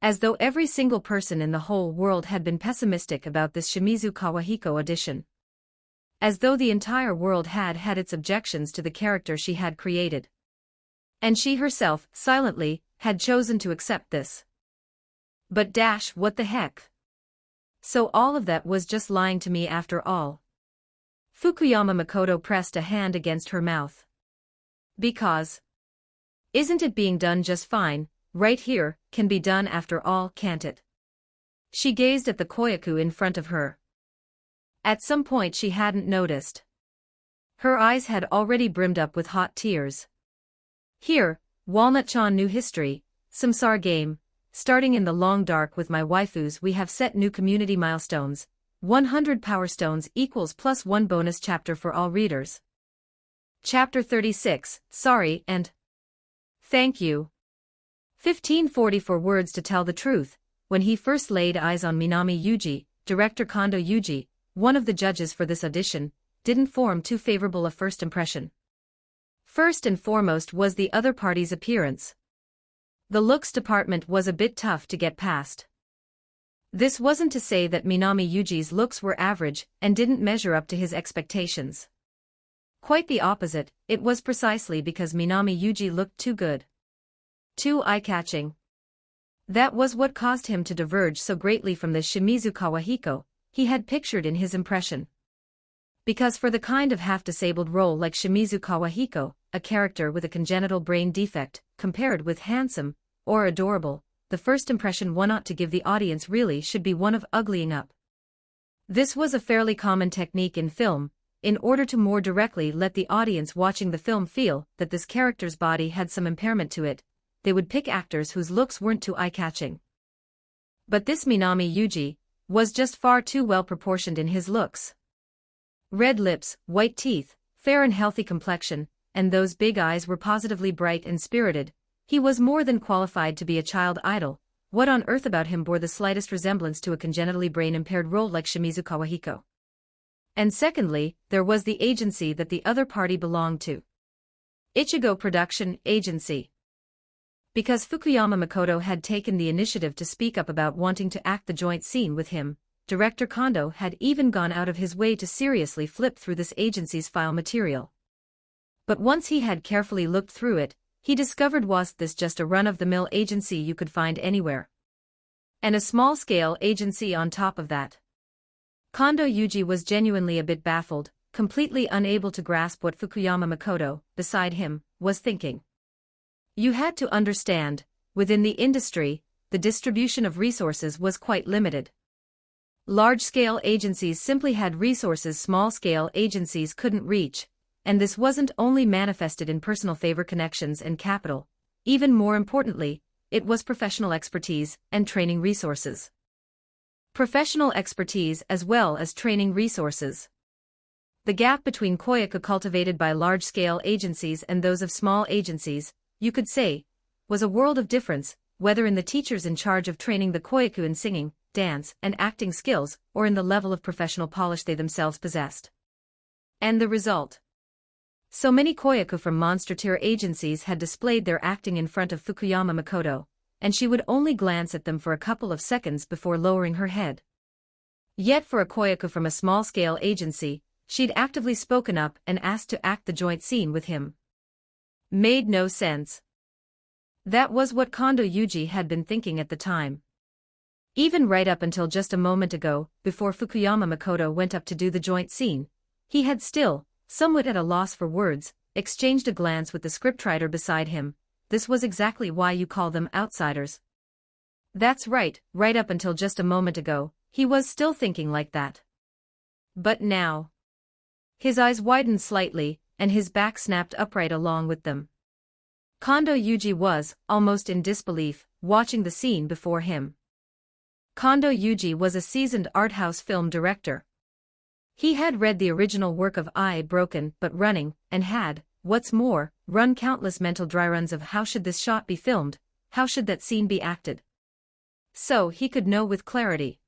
As though every single person in the whole world had been pessimistic about this Shimizu Kawahiko audition. As though the entire world had had its objections to the character she had created. And she herself, silently, had chosen to accept this. But what the heck? So all of that was just lying to me after all. Fukuyama Makoto pressed a hand against her mouth. Because isn't it being done just fine, right here, can be done after all, can't it? She gazed at the koyaku in front of her. At some point she hadn't noticed. Her eyes had already brimmed up with hot tears. Here, Walnut-chan new history, samsara game, starting in the long dark with my waifus we have set new community milestones, 100 power stones equals +1 bonus chapter for all readers. Chapter 36, Sorry and Thank You. 1544 words to tell the truth, when he first laid eyes on Minami Yuji, director Kondo Yuji, one of the judges for this audition, didn't form too favorable a first impression. First and foremost was the other party's appearance. The looks department was a bit tough to get past. This wasn't to say that Minami Yuji's looks were average and didn't measure up to his expectations. Quite the opposite, it was precisely because Minami Yuji looked too good. Too eye-catching. That was what caused him to diverge so greatly from the Shimizu Kawahiko he had pictured in his impression. Because for the kind of half-disabled role like Shimizu Kawahiko, a character with a congenital brain defect, compared with handsome, or adorable, the first impression one ought to give the audience really should be one of uglying up. This was a fairly common technique in film, in order to more directly let the audience watching the film feel that this character's body had some impairment to it, they would pick actors whose looks weren't too eye-catching. But this Minami Yuji was just far too well-proportioned in his looks. Red lips, white teeth, fair and healthy complexion, and those big eyes were positively bright and spirited. He was more than qualified to be a child idol. What on earth about him bore the slightest resemblance to a congenitally brain-impaired role like Shimizu Kawahiko? And secondly, there was the agency that the other party belonged to. Ichigo Production Agency. Because Fukuyama Makoto had taken the initiative to speak up about wanting to act the joint scene with him, director Kondo had even gone out of his way to seriously flip through this agency's file material. But once he had carefully looked through it, he discovered wasn't this just a run-of-the-mill agency you could find anywhere. And a small-scale agency on top of that. Kondo Yuji was genuinely a bit baffled, completely unable to grasp what Fukuyama Makoto, beside him, was thinking. You had to understand, within the industry, the distribution of resources was quite limited. Large-scale agencies simply had resources small-scale agencies couldn't reach, and this wasn't only manifested in personal favor connections and capital, even more importantly, it was professional expertise and training resources. Professional expertise as well as training resources. The gap between koyaku cultivated by large-scale agencies and those of small agencies, you could say, was a world of difference, whether in the teachers in charge of training the koyaku in singing, dance, and acting skills, or in the level of professional polish they themselves possessed. And the result? So many koyaku from monster-tier agencies had displayed their acting in front of Fukuyama Makoto, and she would only glance at them for a couple of seconds before lowering her head. Yet for a koyaku from a small-scale agency, she'd actively spoken up and asked to act the joint scene with him. Made no sense. That was what Kondo Yuji had been thinking at the time. Even right up until just a moment ago, before Fukuyama Makoto went up to do the joint scene, he had still, somewhat at a loss for words, exchanged a glance with the scriptwriter beside him. This was exactly why you call them outsiders. That's right up until just a moment ago, he was still thinking like that. But now, his eyes widened slightly, and his back snapped upright along with them. Kondo Yuji was, almost in disbelief, watching the scene before him. Kondo Yuji was a seasoned art house film director. He had read the original work of I, Broken But Running, and had, what's more, run countless mental dry runs of how should this shot be filmed, how should that scene be acted. So he could know with clarity.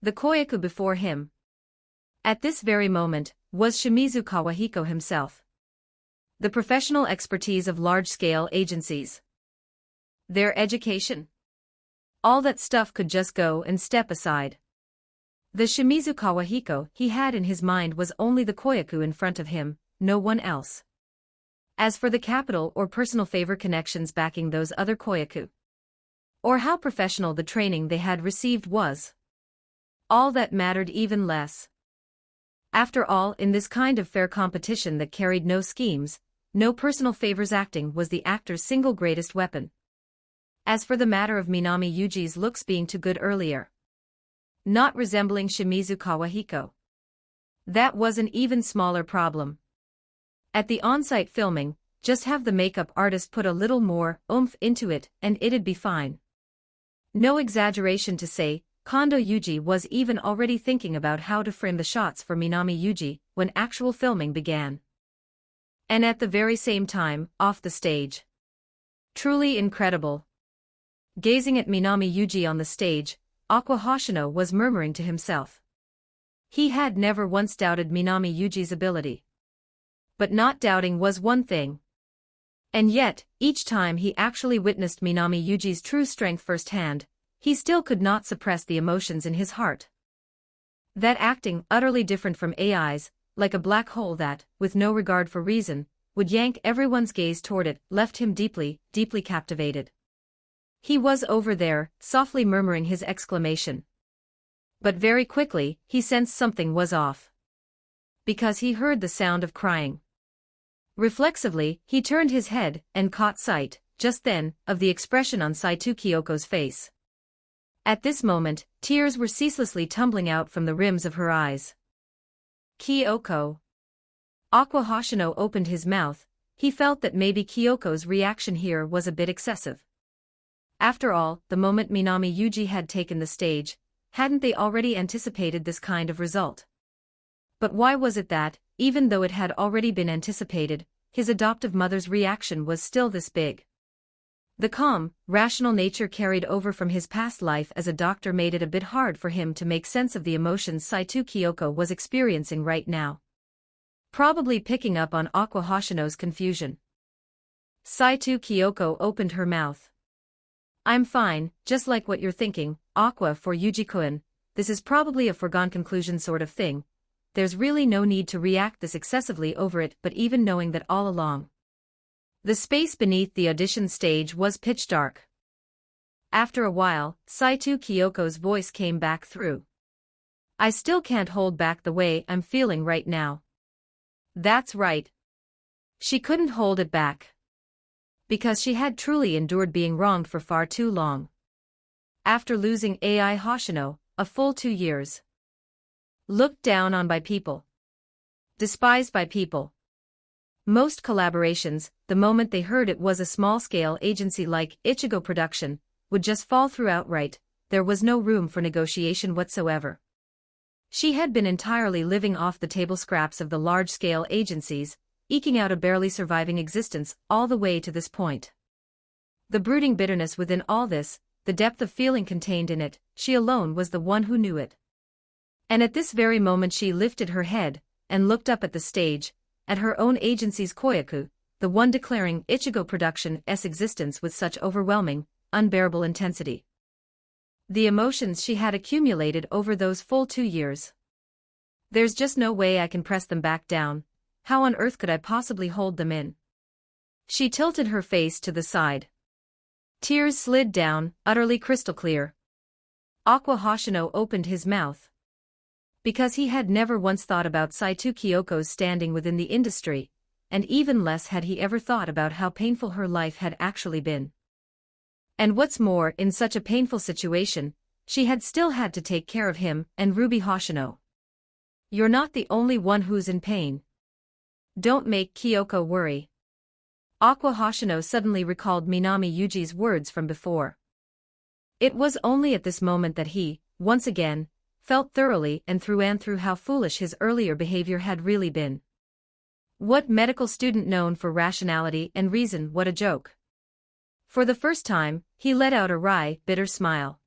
The koyaku before him, at this very moment, was Shimizu Kawahiko himself. The professional expertise of large-scale agencies. Their education. All that stuff could just go and step aside. The Shimizu Kawahiko he had in his mind was only the koyaku in front of him, no one else. As for the capital or personal favor connections backing those other koyaku, or how professional the training they had received was, all that mattered even less. After all, in this kind of fair competition that carried no schemes, no personal favors, acting was the actor's single greatest weapon. As for the matter of Minami Yuji's looks being too good earlier, not resembling Shimizu Kawahiko, that was an even smaller problem. At the on-site filming, just have the makeup artist put a little more oomph into it and it'd be fine. No exaggeration to say, Kondo Yuji was even already thinking about how to frame the shots for Minami Yuji when actual filming began. And at the very same time, off the stage. Truly incredible. Gazing at Minami Yuji on the stage, Aqua Hoshino was murmuring to himself. He had never once doubted Minami Yuji's ability. But not doubting was one thing. And yet, each time he actually witnessed Minami Yuji's true strength firsthand, he still could not suppress the emotions in his heart. That acting, utterly different from AI's, like a black hole that, with no regard for reason, would yank everyone's gaze toward it, left him deeply, deeply captivated. He was over there, softly murmuring his exclamation. But very quickly, he sensed something was off. Because he heard the sound of crying. Reflexively, he turned his head and caught sight, just then, of the expression on Saito Kyoko's face. At this moment, tears were ceaselessly tumbling out from the rims of her eyes. Kyoko. Aqua Hoshino opened his mouth. He felt that maybe Kyoko's reaction here was a bit excessive. After all, the moment Minami Yuji had taken the stage, hadn't they already anticipated this kind of result? But why was it that, even though it had already been anticipated, his adoptive mother's reaction was still this big? The calm, rational nature carried over from his past life as a doctor made it a bit hard for him to make sense of the emotions Saito Kyoko was experiencing right now. Probably picking up on Aqua Hoshino's confusion. Saito Kyoko opened her mouth. I'm fine, just like what you're thinking, Aqua, for Yuji-kun. This is probably a foregone conclusion sort of thing. There's really no need to react this excessively over it, but even knowing that all along, the space beneath the audition stage was pitch dark. After a while, Saito Kyoko's voice came back through. I still can't hold back the way I'm feeling right now. That's right. She couldn't hold it back. Because she had truly endured being wronged for far too long. After losing Ai Hoshino, a full 2 years. Looked down on by people. Despised by people. Most collaborations, the moment they heard it was a small-scale agency like Ichigo Production, would just fall through outright. There was no room for negotiation whatsoever. She had been entirely living off the table scraps of the large-scale agencies, eking out a barely surviving existence all the way to this point. The brooding bitterness within all this, the depth of feeling contained in it, she alone was the one who knew it. And at this very moment she lifted her head, and looked up at the stage, at her own agency's koyaku, the one declaring Ichigo Production's existence with such overwhelming, unbearable intensity. The emotions she had accumulated over those full 2 years. There's just no way I can press them back down. How on earth could I possibly hold them in? She tilted her face to the side. Tears slid down, utterly crystal clear. Aqua Hoshino opened his mouth. Because he had never once thought about Saito Kyoko's standing within the industry, and even less had he ever thought about how painful her life had actually been. And what's more, in such a painful situation, she had still had to take care of him and Ruby Hoshino. You're not the only one who's in pain. Don't make Kyoko worry. Aqua Hoshino suddenly recalled Minami Yuji's words from before. It was only at this moment that he, once again, felt thoroughly and through how foolish his earlier behavior had really been. What medical student known for rationality and reason? What a joke. For the first time, he let out a wry, bitter smile.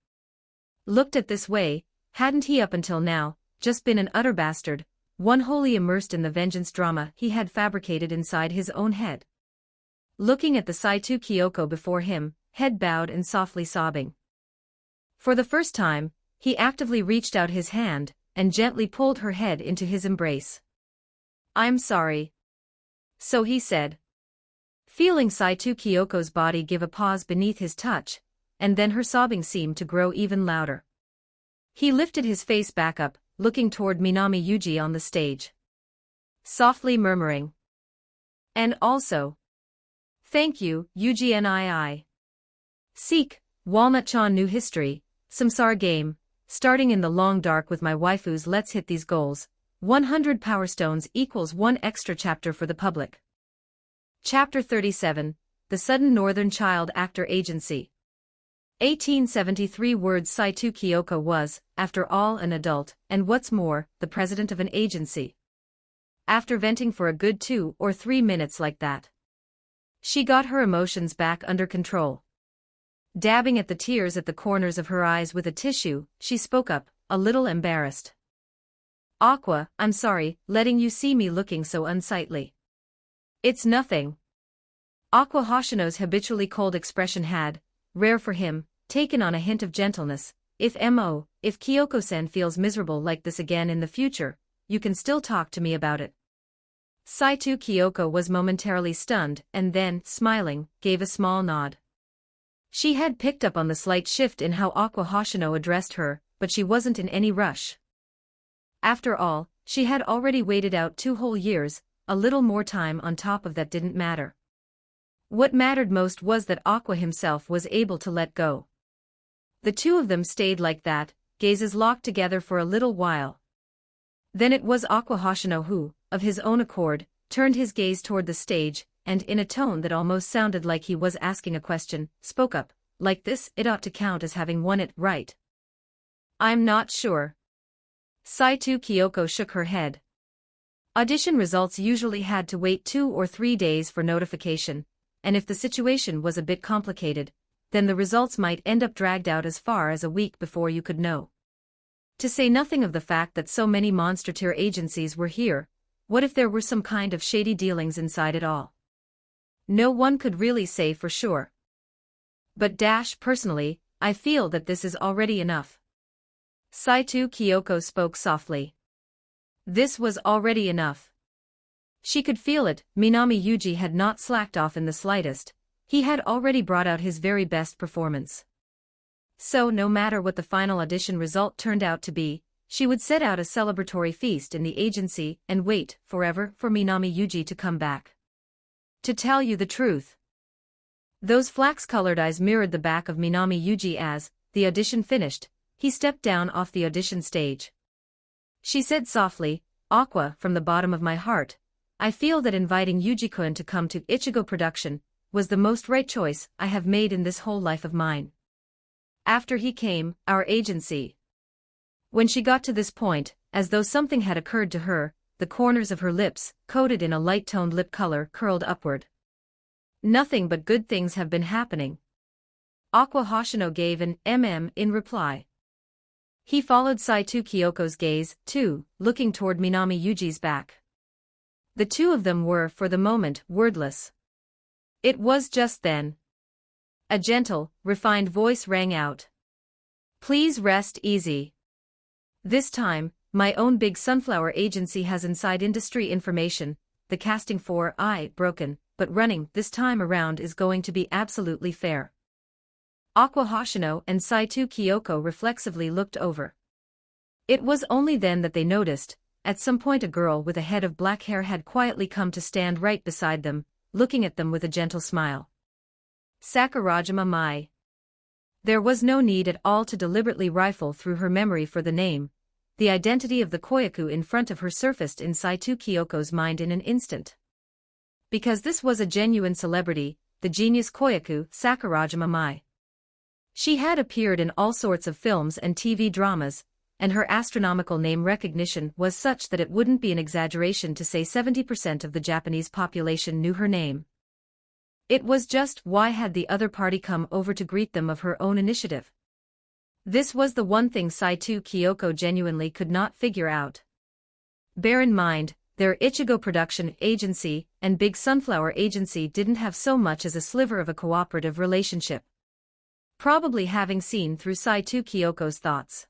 Looked at this way, hadn't he up until now just been an utter bastard, one wholly immersed in the vengeance drama he had fabricated inside his own head? Looking at the Saito Kyoko before him, head bowed and softly sobbing. For the first time, he actively reached out his hand and gently pulled her head into his embrace. I'm sorry. So he said. Feeling Saito Kyoko's body give a pause beneath his touch, and then her sobbing seemed to grow even louder. He lifted his face back up, looking toward Minami Yuji on the stage. Softly murmuring. And also. Thank you, Yuji Nii. Seek, Walnut-chan new history, samsara game, starting in the long dark with my waifus. Let's hit these goals. 100 power stones equals 1 extra chapter for the public. Chapter 37, The Sudden Northern Child Actor Agency. 1873 words. Saito Kyoko was, after all, an adult, and what's more, the president of an agency. After venting for a good 2 or 3 minutes like that, she got her emotions back under control. Dabbing at the tears at the corners of her eyes with a tissue, she spoke up, a little embarrassed. Aqua, I'm sorry, letting you see me looking so unsightly. It's nothing. Aqua Hoshino's habitually cold expression had, rare for him, taken on a hint of gentleness. If Kyoko-sen feels miserable like this again in the future, you can still talk to me about it. Saito Kyoko was momentarily stunned and then, smiling, gave a small nod. She had picked up on the slight shift in how Aqua Hoshino addressed her, but she wasn't in any rush. After all, she had already waited out 2 whole years, a little more time on top of that didn't matter. What mattered most was that Aqua himself was able to let go. The two of them stayed like that, gazes locked together for a little while. Then it was Aqua Hoshino who, of his own accord, turned his gaze toward the stage, and in a tone that almost sounded like he was asking a question, spoke up, like this, it ought to count as having won it, right? I'm not sure. Saito Kyoko shook her head. Audition results usually had to wait 2 or 3 days for notification, and if the situation was a bit complicated, then the results might end up dragged out as far as a week before you could know. To say nothing of the fact that so many monster-tier agencies were here, what if there were some kind of shady dealings inside it all? No one could really say for sure. But personally, I feel that this is already enough. Saito Kyoko spoke softly. This was already enough. She could feel it. Minami Yuji had not slacked off in the slightest. He had already brought out his very best performance. So no matter what the final audition result turned out to be, she would set out a celebratory feast in the agency and wait forever for Minami Yuji to come back. To tell you the truth, those flax-colored eyes mirrored the back of Minami Yuji as, the audition finished, he stepped down off the audition stage. She said softly, Aqua, from the bottom of my heart, I feel that inviting Yuji-kun to come to Ichigo production was the most right choice I have made in this whole life of mine. After he came, our agency. When she got to this point, as though something had occurred to her, the corners of her lips, coated in a light-toned lip color, curled upward. Nothing but good things have been happening. Aqua Hoshino gave an in reply. He followed Saito Kyoko's gaze, too, looking toward Minami Yuji's back. The two of them were, for the moment, wordless. It was just then. A gentle, refined voice rang out. Please rest easy. This time, my own big sunflower agency has inside industry information. The casting for Broken, but Running this time around is going to be absolutely fair. Aqua Hoshino and Saito Kyoko reflexively looked over. It was only then that they noticed, at some point a girl with a head of black hair had quietly come to stand right beside them, looking at them with a gentle smile. Sakurajima Mai. There was no need at all to deliberately rifle through her memory for the name. The identity of the Koyaku in front of her surfaced in Saito Kyoko's mind in an instant. Because this was a genuine celebrity, the genius Koyaku, Sakurajima Mai. She had appeared in all sorts of films and TV dramas, and her astronomical name recognition was such that it wouldn't be an exaggeration to say 70% of the Japanese population knew her name. It was just, why had the other party come over to greet them of her own initiative? This was the one thing Saito Kyoko genuinely could not figure out. Bear in mind, their Ichigo production agency and Big Sunflower agency didn't have so much as a sliver of a cooperative relationship. Probably having seen through Saito Kyoko's thoughts.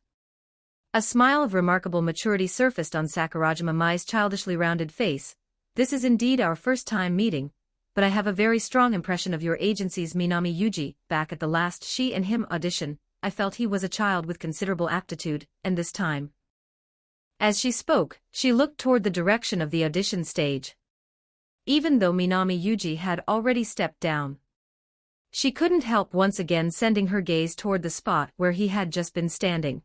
A smile of remarkable maturity surfaced on Sakurajima Mai's childishly rounded face. This is indeed our first time meeting, but I have a very strong impression of your agency's Minami Yuji. Back at the last She and Him audition, I felt he was a child with considerable aptitude, and this time. As she spoke, she looked toward the direction of the audition stage. Even though Minami Yuji had already stepped down, she couldn't help once again sending her gaze toward the spot where he had just been standing.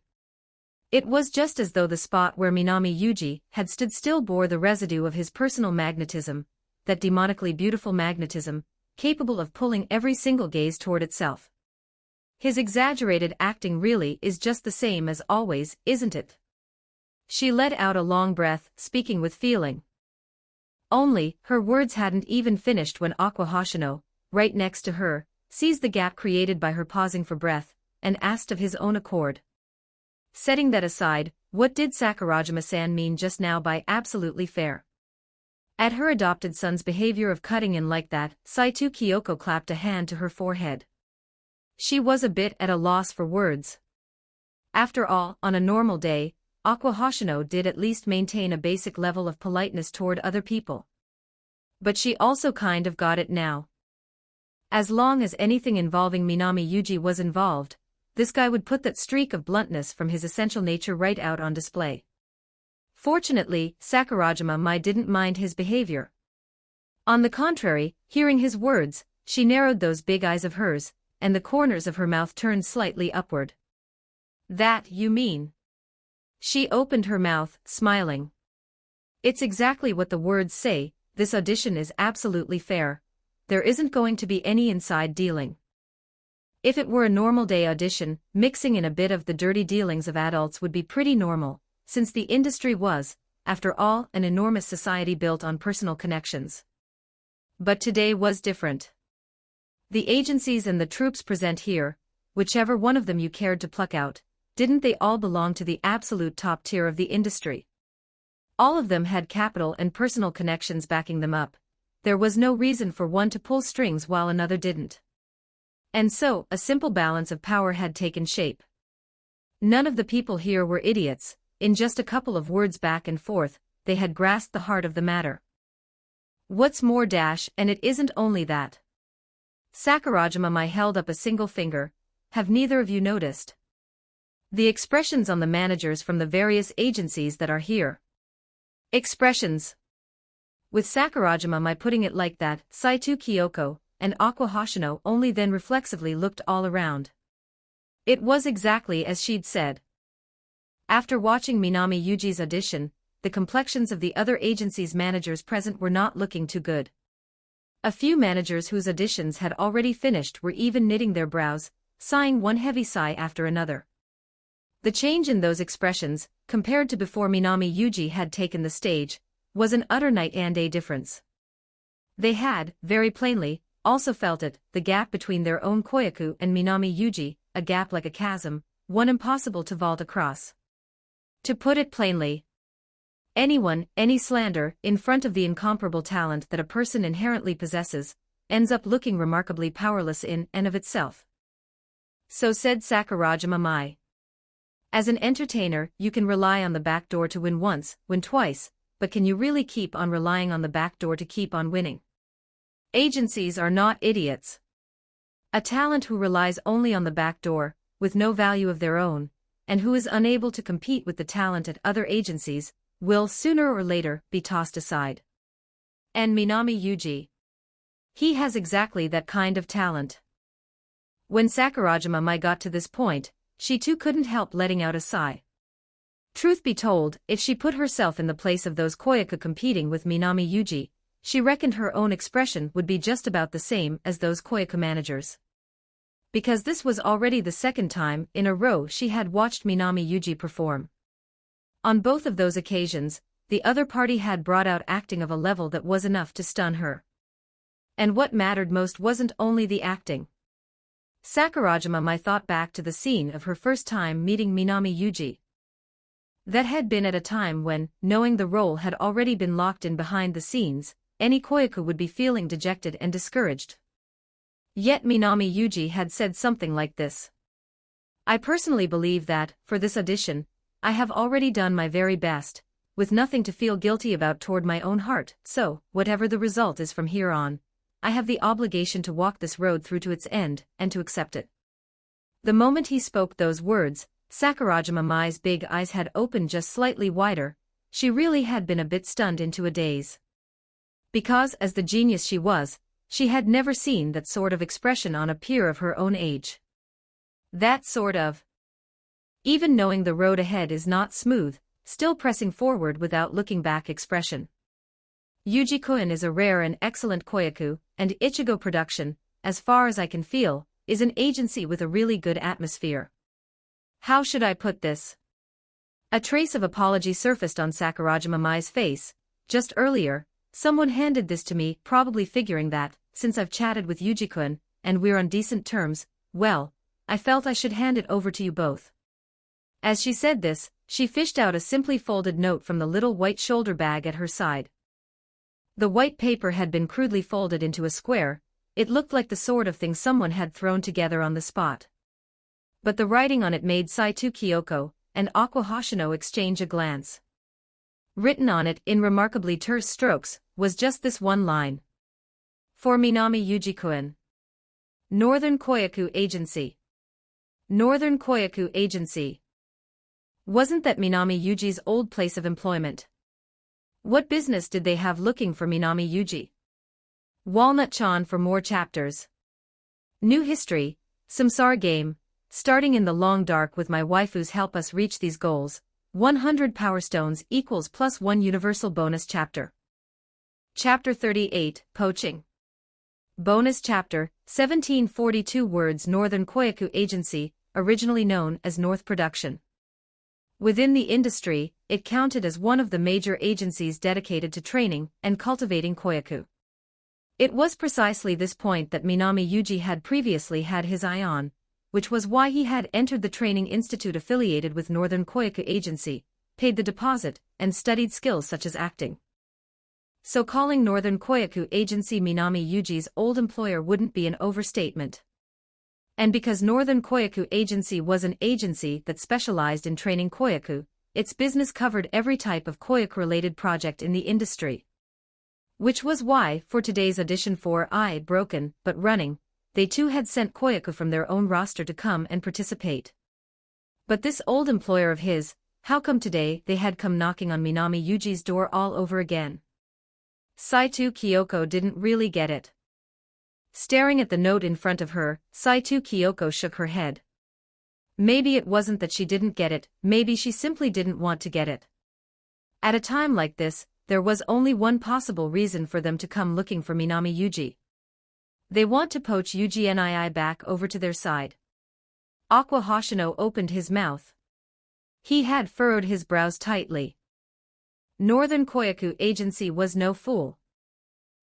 It was just as though the spot where Minami Yuji had stood still bore the residue of his personal magnetism, that demonically beautiful magnetism, capable of pulling every single gaze toward itself. His exaggerated acting really is just the same as always, isn't it? She let out a long breath, speaking with feeling. Only, her words hadn't even finished when Aqua Hoshino, right next to her, seized the gap created by her pausing for breath, and asked of his own accord. Setting that aside, what did Sakurajima-san mean just now by absolutely fair? At her adopted son's behavior of cutting in like that, Saito Kyoko clapped a hand to her forehead. She was a bit at a loss for words. After all, on a normal day, Aqua Hoshino did at least maintain a basic level of politeness toward other people. But she also kind of got it now. As long as anything involving Minami Yuji was involved, this guy would put that streak of bluntness from his essential nature right out on display. Fortunately, Sakurajima Mai didn't mind his behavior. On the contrary, hearing his words, she narrowed those big eyes of hers, and the corners of her mouth turned slightly upward. That, you mean? She opened her mouth, smiling. It's exactly what the words say, this audition is absolutely fair. There isn't going to be any inside dealing. If it were a normal day audition, mixing in a bit of the dirty dealings of adults would be pretty normal, since the industry was, after all, an enormous society built on personal connections. But today was different. The agencies and the troupes present here, whichever one of them you cared to pluck out, didn't they all belong to the absolute top tier of the industry? All of them had capital and personal connections backing them up. There was no reason for one to pull strings while another didn't. And so, a simple balance of power had taken shape. None of the people here were idiots. In just a couple of words back and forth, they had grasped the heart of the matter. What's more, and it isn't only that. Sakurajima Mai held up a single finger. Have neither of you noticed the expressions on the managers from the various agencies that are here? Expressions. With Sakurajima Mai putting it like that, Saito Kyoko and Aqua Hoshino only then reflexively looked all around. It was exactly as she'd said. After watching Minami Yuji's audition, the complexions of the other agency's managers present were not looking too good. A few managers whose auditions had already finished were even knitting their brows, sighing one heavy sigh after another. The change in those expressions, compared to before Minami Yuji had taken the stage, was an utter night and day difference. They had, very plainly, also felt it, the gap between their own Koyaku and Minami Yuji, a gap like a chasm, one impossible to vault across. To put it plainly, anyone, any slander, in front of the incomparable talent that a person inherently possesses, ends up looking remarkably powerless in and of itself. So said Sakurajima Mai. As an entertainer, you can rely on the back door to win once, win twice, but can you really keep on relying on the back door to keep on winning? Agencies are not idiots. A talent who relies only on the back door, with no value of their own, and who is unable to compete with the talent at other agencies, will sooner or later be tossed aside. And Minami Yuji. He has exactly that kind of talent. When Sakurajima Mai got to this point, she too couldn't help letting out a sigh. Truth be told, if she put herself in the place of those Koyaku competing with Minami Yuji, she reckoned her own expression would be just about the same as those Koyaku managers. Because this was already the second time in a row she had watched Minami Yuji perform. On both of those occasions, the other party had brought out acting of a level that was enough to stun her. And what mattered most wasn't only the acting. Sakurajima Mai thought back to the scene of her first time meeting Minami Yuji. That had been at a time when, knowing the role had already been locked in behind the scenes, any Koyaku would be feeling dejected and discouraged. Yet Minami Yuji had said something like this. I personally believe that, for this audition, I have already done my very best, with nothing to feel guilty about toward my own heart, so, whatever the result is from here on, I have the obligation to walk this road through to its end, and to accept it. The moment he spoke those words, Sakurajima Mai's big eyes had opened just slightly wider. She really had been a bit stunned into a daze. Because, as the genius she was, she had never seen that sort of expression on a peer of her own age. That sort of, even knowing the road ahead is not smooth, still pressing forward without looking back expression. Yuji-kun is a rare and excellent Koyaku, and Ichigo Production, as far as I can feel, is an agency with a really good atmosphere. How should I put this? A trace of apology surfaced on Sakurajima Mai's face. Just earlier, someone handed this to me, probably figuring that, since I've chatted with Yuji-kun, and we're on decent terms, well, I felt I should hand it over to you both. As she said this, she fished out a simply folded note from the little white shoulder bag at her side. The white paper had been crudely folded into a square. It looked like the sort of thing someone had thrown together on the spot. But the writing on it made Saito Kyoko and Aqua Hoshino exchange a glance. Written on it in remarkably terse strokes was just this one line. For Minami Yuji-kun. Northern Koyaku Agency. Northern Koyaku Agency. Wasn't that Minami Yuji's old place of employment? What business did they have looking for Minami Yuji? Walnut-chan for more chapters. New history, samsara game, starting in the long dark with my waifus help us reach these goals. 100 Power Stones equals +1 universal bonus chapter. Chapter 38, Poaching. Bonus chapter, 1742 words Northern Koyaku Agency, originally known as North Production. Within the industry, it counted as one of the major agencies dedicated to training and cultivating Koyaku. It was precisely this point that Minami Yuji had previously had his eye on, which was why he had entered the training institute affiliated with Northern Koyaku Agency, paid the deposit, and studied skills such as acting. So calling Northern Koyaku Agency Minami Yuji's old employer wouldn't be an overstatement. And because Northern Koyaku Agency was an agency that specialized in training Koyaku, its business covered every type of Koyaku-related project in the industry. Which was why, for today's audition for I Broken But Running, they too had sent Koyaku from their own roster to come and participate. But this old employer of his, how come today they had come knocking on Minami Yuji's door all over again? Saito Kyoko didn't really get it. Staring at the note in front of her, Saito Kyoko shook her head. Maybe it wasn't that she didn't get it, maybe she simply didn't want to get it. At a time like this, there was only one possible reason for them to come looking for Minami Yuji. They want to poach Yuji Nii back over to their side. Aqua Hoshino opened his mouth. He had furrowed his brows tightly. Northern Koyaku Agency was no fool.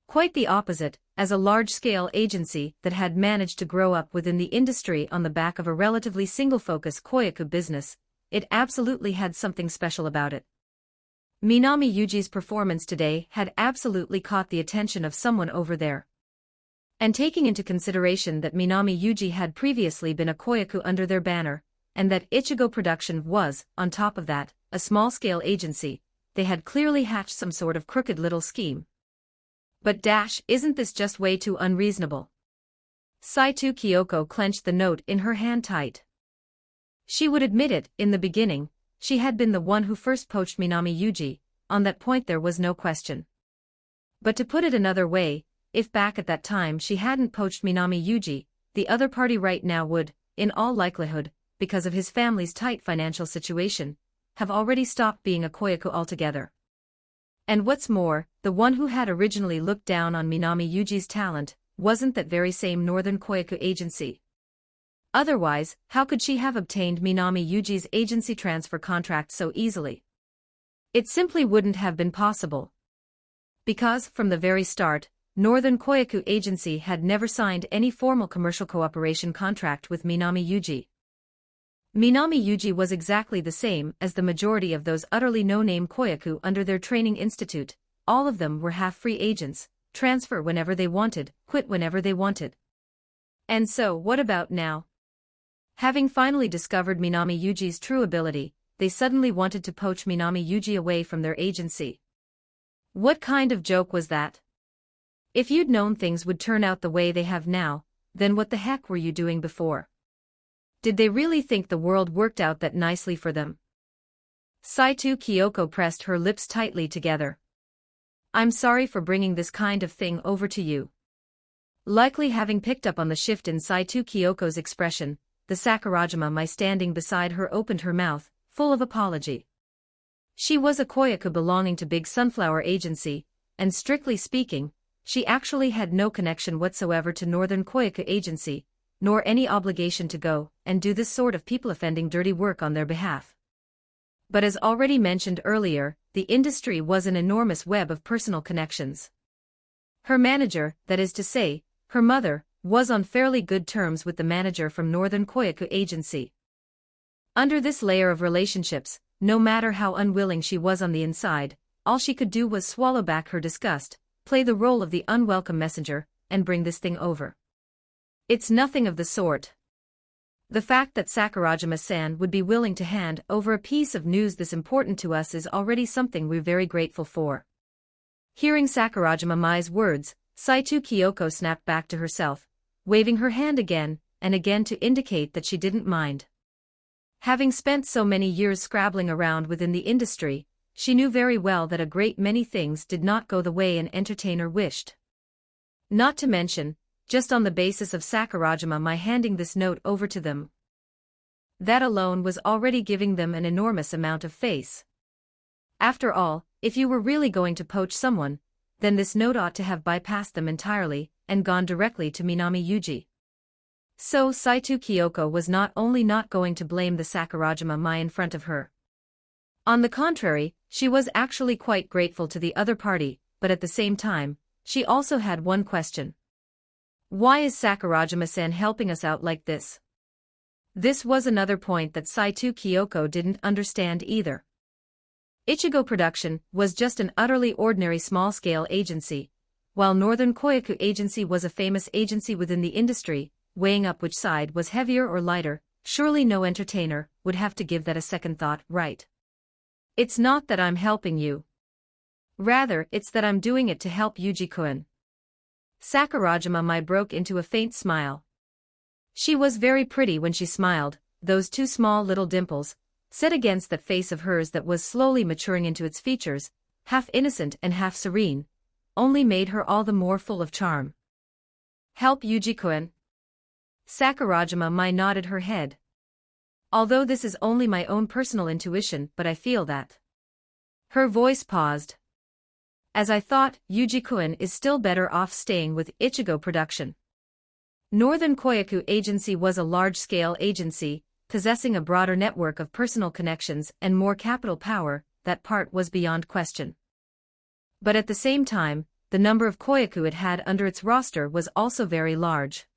Quite the opposite, as a large-scale agency that had managed to grow up within the industry on the back of a relatively single-focus Koyaku business, it absolutely had something special about it. Minami Yuji's performance today had absolutely caught the attention of someone over there. And taking into consideration that Minami Yuji had previously been a Koyaku under their banner, and that Ichigo Production was, on top of that, a small-scale agency. They had clearly hatched some sort of crooked little scheme. But isn't this just way too unreasonable? Saito Kyoko clenched the note in her hand tight. She would admit it, in the beginning, she had been the one who first poached Minami Yuji, on that point there was no question. But to put it another way, if back at that time she hadn't poached Minami Yuji, the other party right now would, in all likelihood, because of his family's tight financial situation, have already stopped being a Koyaku altogether. And what's more, the one who had originally looked down on Minami Yuji's talent wasn't that very same Northern Koyaku agency. Otherwise, how could she have obtained Minami Yuji's agency transfer contract so easily? It simply wouldn't have been possible. Because, from the very start, Northern Koyaku agency had never signed any formal commercial cooperation contract with Minami Yuji. Minami Yuji was exactly the same as the majority of those utterly no-name Koyaku under their training institute. All of them were half-free agents, transfer whenever they wanted, quit whenever they wanted. And so, what about now? Having finally discovered Minami Yuji's true ability, they suddenly wanted to poach Minami Yuji away from their agency. What kind of joke was that? If you'd known things would turn out the way they have now, then what the heck were you doing before? Did they really think the world worked out that nicely for them? Saito Kyoko pressed her lips tightly together. I'm sorry for bringing this kind of thing over to you. Likely having picked up on the shift in Saito Kyoko's expression, the Sakurajima Mai standing beside her opened her mouth, full of apology. She was a Koyaku belonging to Big Sunflower Agency, and strictly speaking, she actually had no connection whatsoever to Northern Koyaku Agency, nor any obligation to go and do this sort of people-offending dirty work on their behalf. But as already mentioned earlier, the industry was an enormous web of personal connections. Her manager, that is to say, her mother, was on fairly good terms with the manager from Northern Koyaku Agency. Under this layer of relationships, no matter how unwilling she was on the inside, all she could do was swallow back her disgust, play the role of the unwelcome messenger, and bring this thing over. It's nothing of the sort. The fact that Sakurajima-san would be willing to hand over a piece of news this important to us is already something we're very grateful for. Hearing Sakurajima Mai's words, Saito Kyoko snapped back to herself, waving her hand again and again to indicate that she didn't mind. Having spent so many years scrabbling around within the industry, she knew very well that a great many things did not go the way an entertainer wished. Not to mention, just on the basis of Sakurajima Mai handing this note over to them. That alone was already giving them an enormous amount of face. After all, if you were really going to poach someone, then this note ought to have bypassed them entirely and gone directly to Minami Yuji. So Saito Kyoko was not only not going to blame the Sakurajima Mai in front of her. On the contrary, she was actually quite grateful to the other party, but at the same time, she also had one question. Why is Sakurajima-san helping us out like this? This was another point that Saito Kyoko didn't understand either. Ichigo Production was just an utterly ordinary small-scale agency, while Northern Koyaku Agency was a famous agency within the industry. Weighing up which side was heavier or lighter, surely no entertainer would have to give that a second thought, right? It's not that I'm helping you. Rather, it's that I'm doing it to help Yuji-kun. Sakurajima Mai broke into a faint smile. She was very pretty when she smiled, those two small little dimples, set against that face of hers that was slowly maturing into its features, half innocent and half serene, only made her all the more full of charm. Help Yuji-kun? Sakurajima Mai nodded her head. Although this is only my own personal intuition, but I feel that. Her voice paused. As I thought, Yuji-kun is still better off staying with Ichigo Production. Northern Koyaku Agency was a large-scale agency, possessing a broader network of personal connections and more capital power. That part was beyond question. But at the same time, the number of Koyaku it had under its roster was also very large.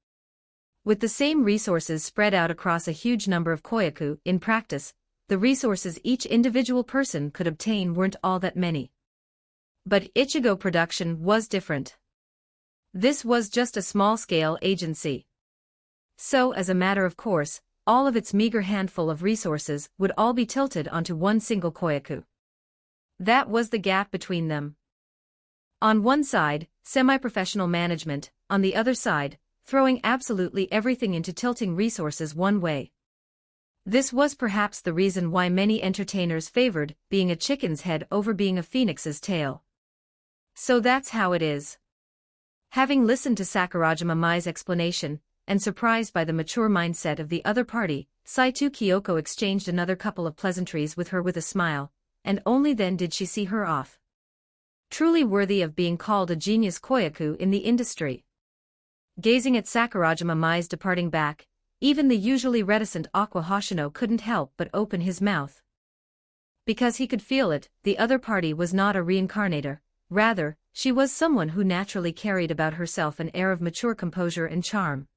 With the same resources spread out across a huge number of Koyaku, in practice, the resources each individual person could obtain weren't all that many. But Ichigo Production was different. This was just a small-scale agency. So as a matter of course, all of its meager handful of resources would all be tilted onto one single koyaku. That was the gap between them. On one side, semi-professional management, on the other side, throwing absolutely everything into tilting resources one way. This was perhaps the reason why many entertainers favored being a chicken's head over being a phoenix's tail. So that's how it is. Having listened to Sakurajima Mai's explanation, and surprised by the mature mindset of the other party, Saito Kyoko exchanged another couple of pleasantries with her with a smile, and only then did she see her off. Truly worthy of being called a genius koyaku in the industry. Gazing at Sakurajima Mai's departing back, even the usually reticent Aqua Hoshino couldn't help but open his mouth. Because he could feel it, the other party was not a reincarnator, rather, she was someone who naturally carried about herself an air of mature composure and charm.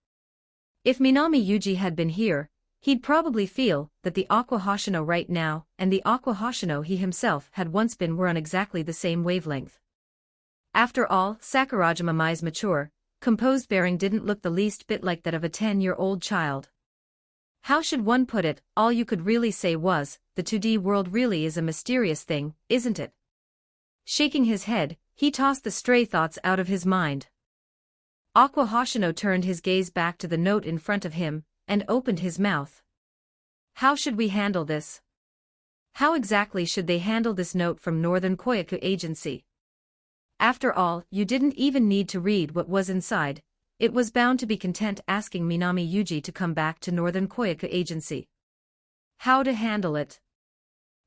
If Minami Yuji had been here, he'd probably feel that the Aqua Hoshino right now and the Aqua Hoshino he himself had once been were on exactly the same wavelength. After all, Sakurajima Mai's mature, composed bearing didn't look the least bit like that of a 10-year-old child. How should one put it, all you could really say was, the 2D world really is a mysterious thing, isn't it? Shaking his head, he tossed the stray thoughts out of his mind. Aqua Hoshino turned his gaze back to the note in front of him, and opened his mouth. How should we handle this? How exactly should they handle this note from Northern Koyaku Agency? After all, you didn't even need to read what was inside. It was bound to be content asking Minami Yuji to come back to Northern Koyaku Agency. How to handle it?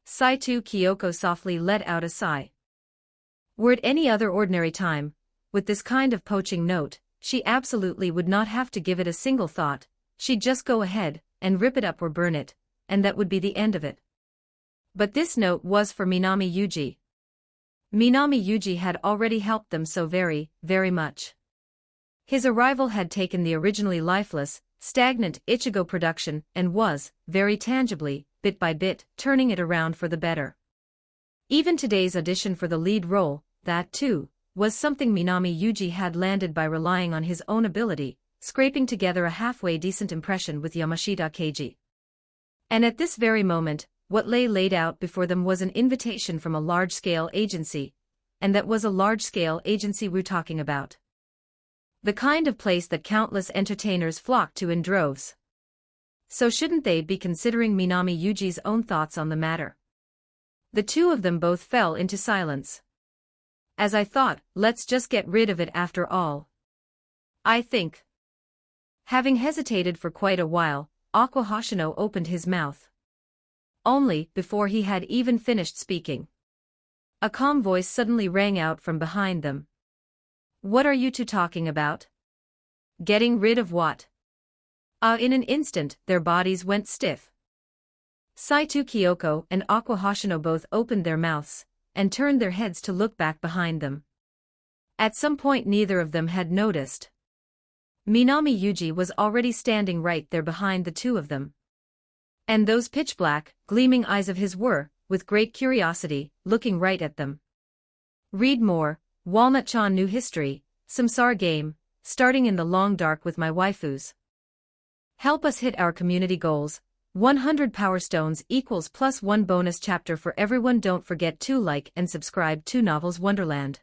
Saito Kyoko softly let out a sigh. Were it any other ordinary time, with this kind of poaching note, she absolutely would not have to give it a single thought. She'd just go ahead and rip it up or burn it, and that would be the end of it. But this note was for Minami Yuji. Minami Yuji had already helped them so very, very much. His arrival had taken the originally lifeless, stagnant Ichigo production and was, very tangibly, bit by bit, turning it around for the better. Even today's audition for the lead role, that too, was something Minami Yuji had landed by relying on his own ability, scraping together a halfway decent impression with Yamashita Keiji. And at this very moment, what lay laid out before them was an invitation from a large-scale agency, and that was a large-scale agency we're talking about. The kind of place that countless entertainers flock to in droves. So shouldn't they be considering Minami Yuji's own thoughts on the matter? The two of them both fell into silence. As I thought, let's just get rid of it after all. I think. Having hesitated for quite a while, Aqua Hoshino opened his mouth. Only, before he had even finished speaking, a calm voice suddenly rang out from behind them. What are you two talking about? Getting rid of what? In an instant, their bodies went stiff. Saito Kyoko and Aqua Hoshino both opened their mouths, and turned their heads to look back behind them. At some point neither of them had noticed. Minami Yuji was already standing right there behind the two of them. And those pitch-black, gleaming eyes of his were, with great curiosity, looking right at them. Read more, Walnut-chan New History, Samsara Game, starting in the long dark with my waifus. Help us hit our community goals. 100 Power Stones equals +1 bonus chapter for everyone. Don't forget to like and subscribe to Novels Wonderland.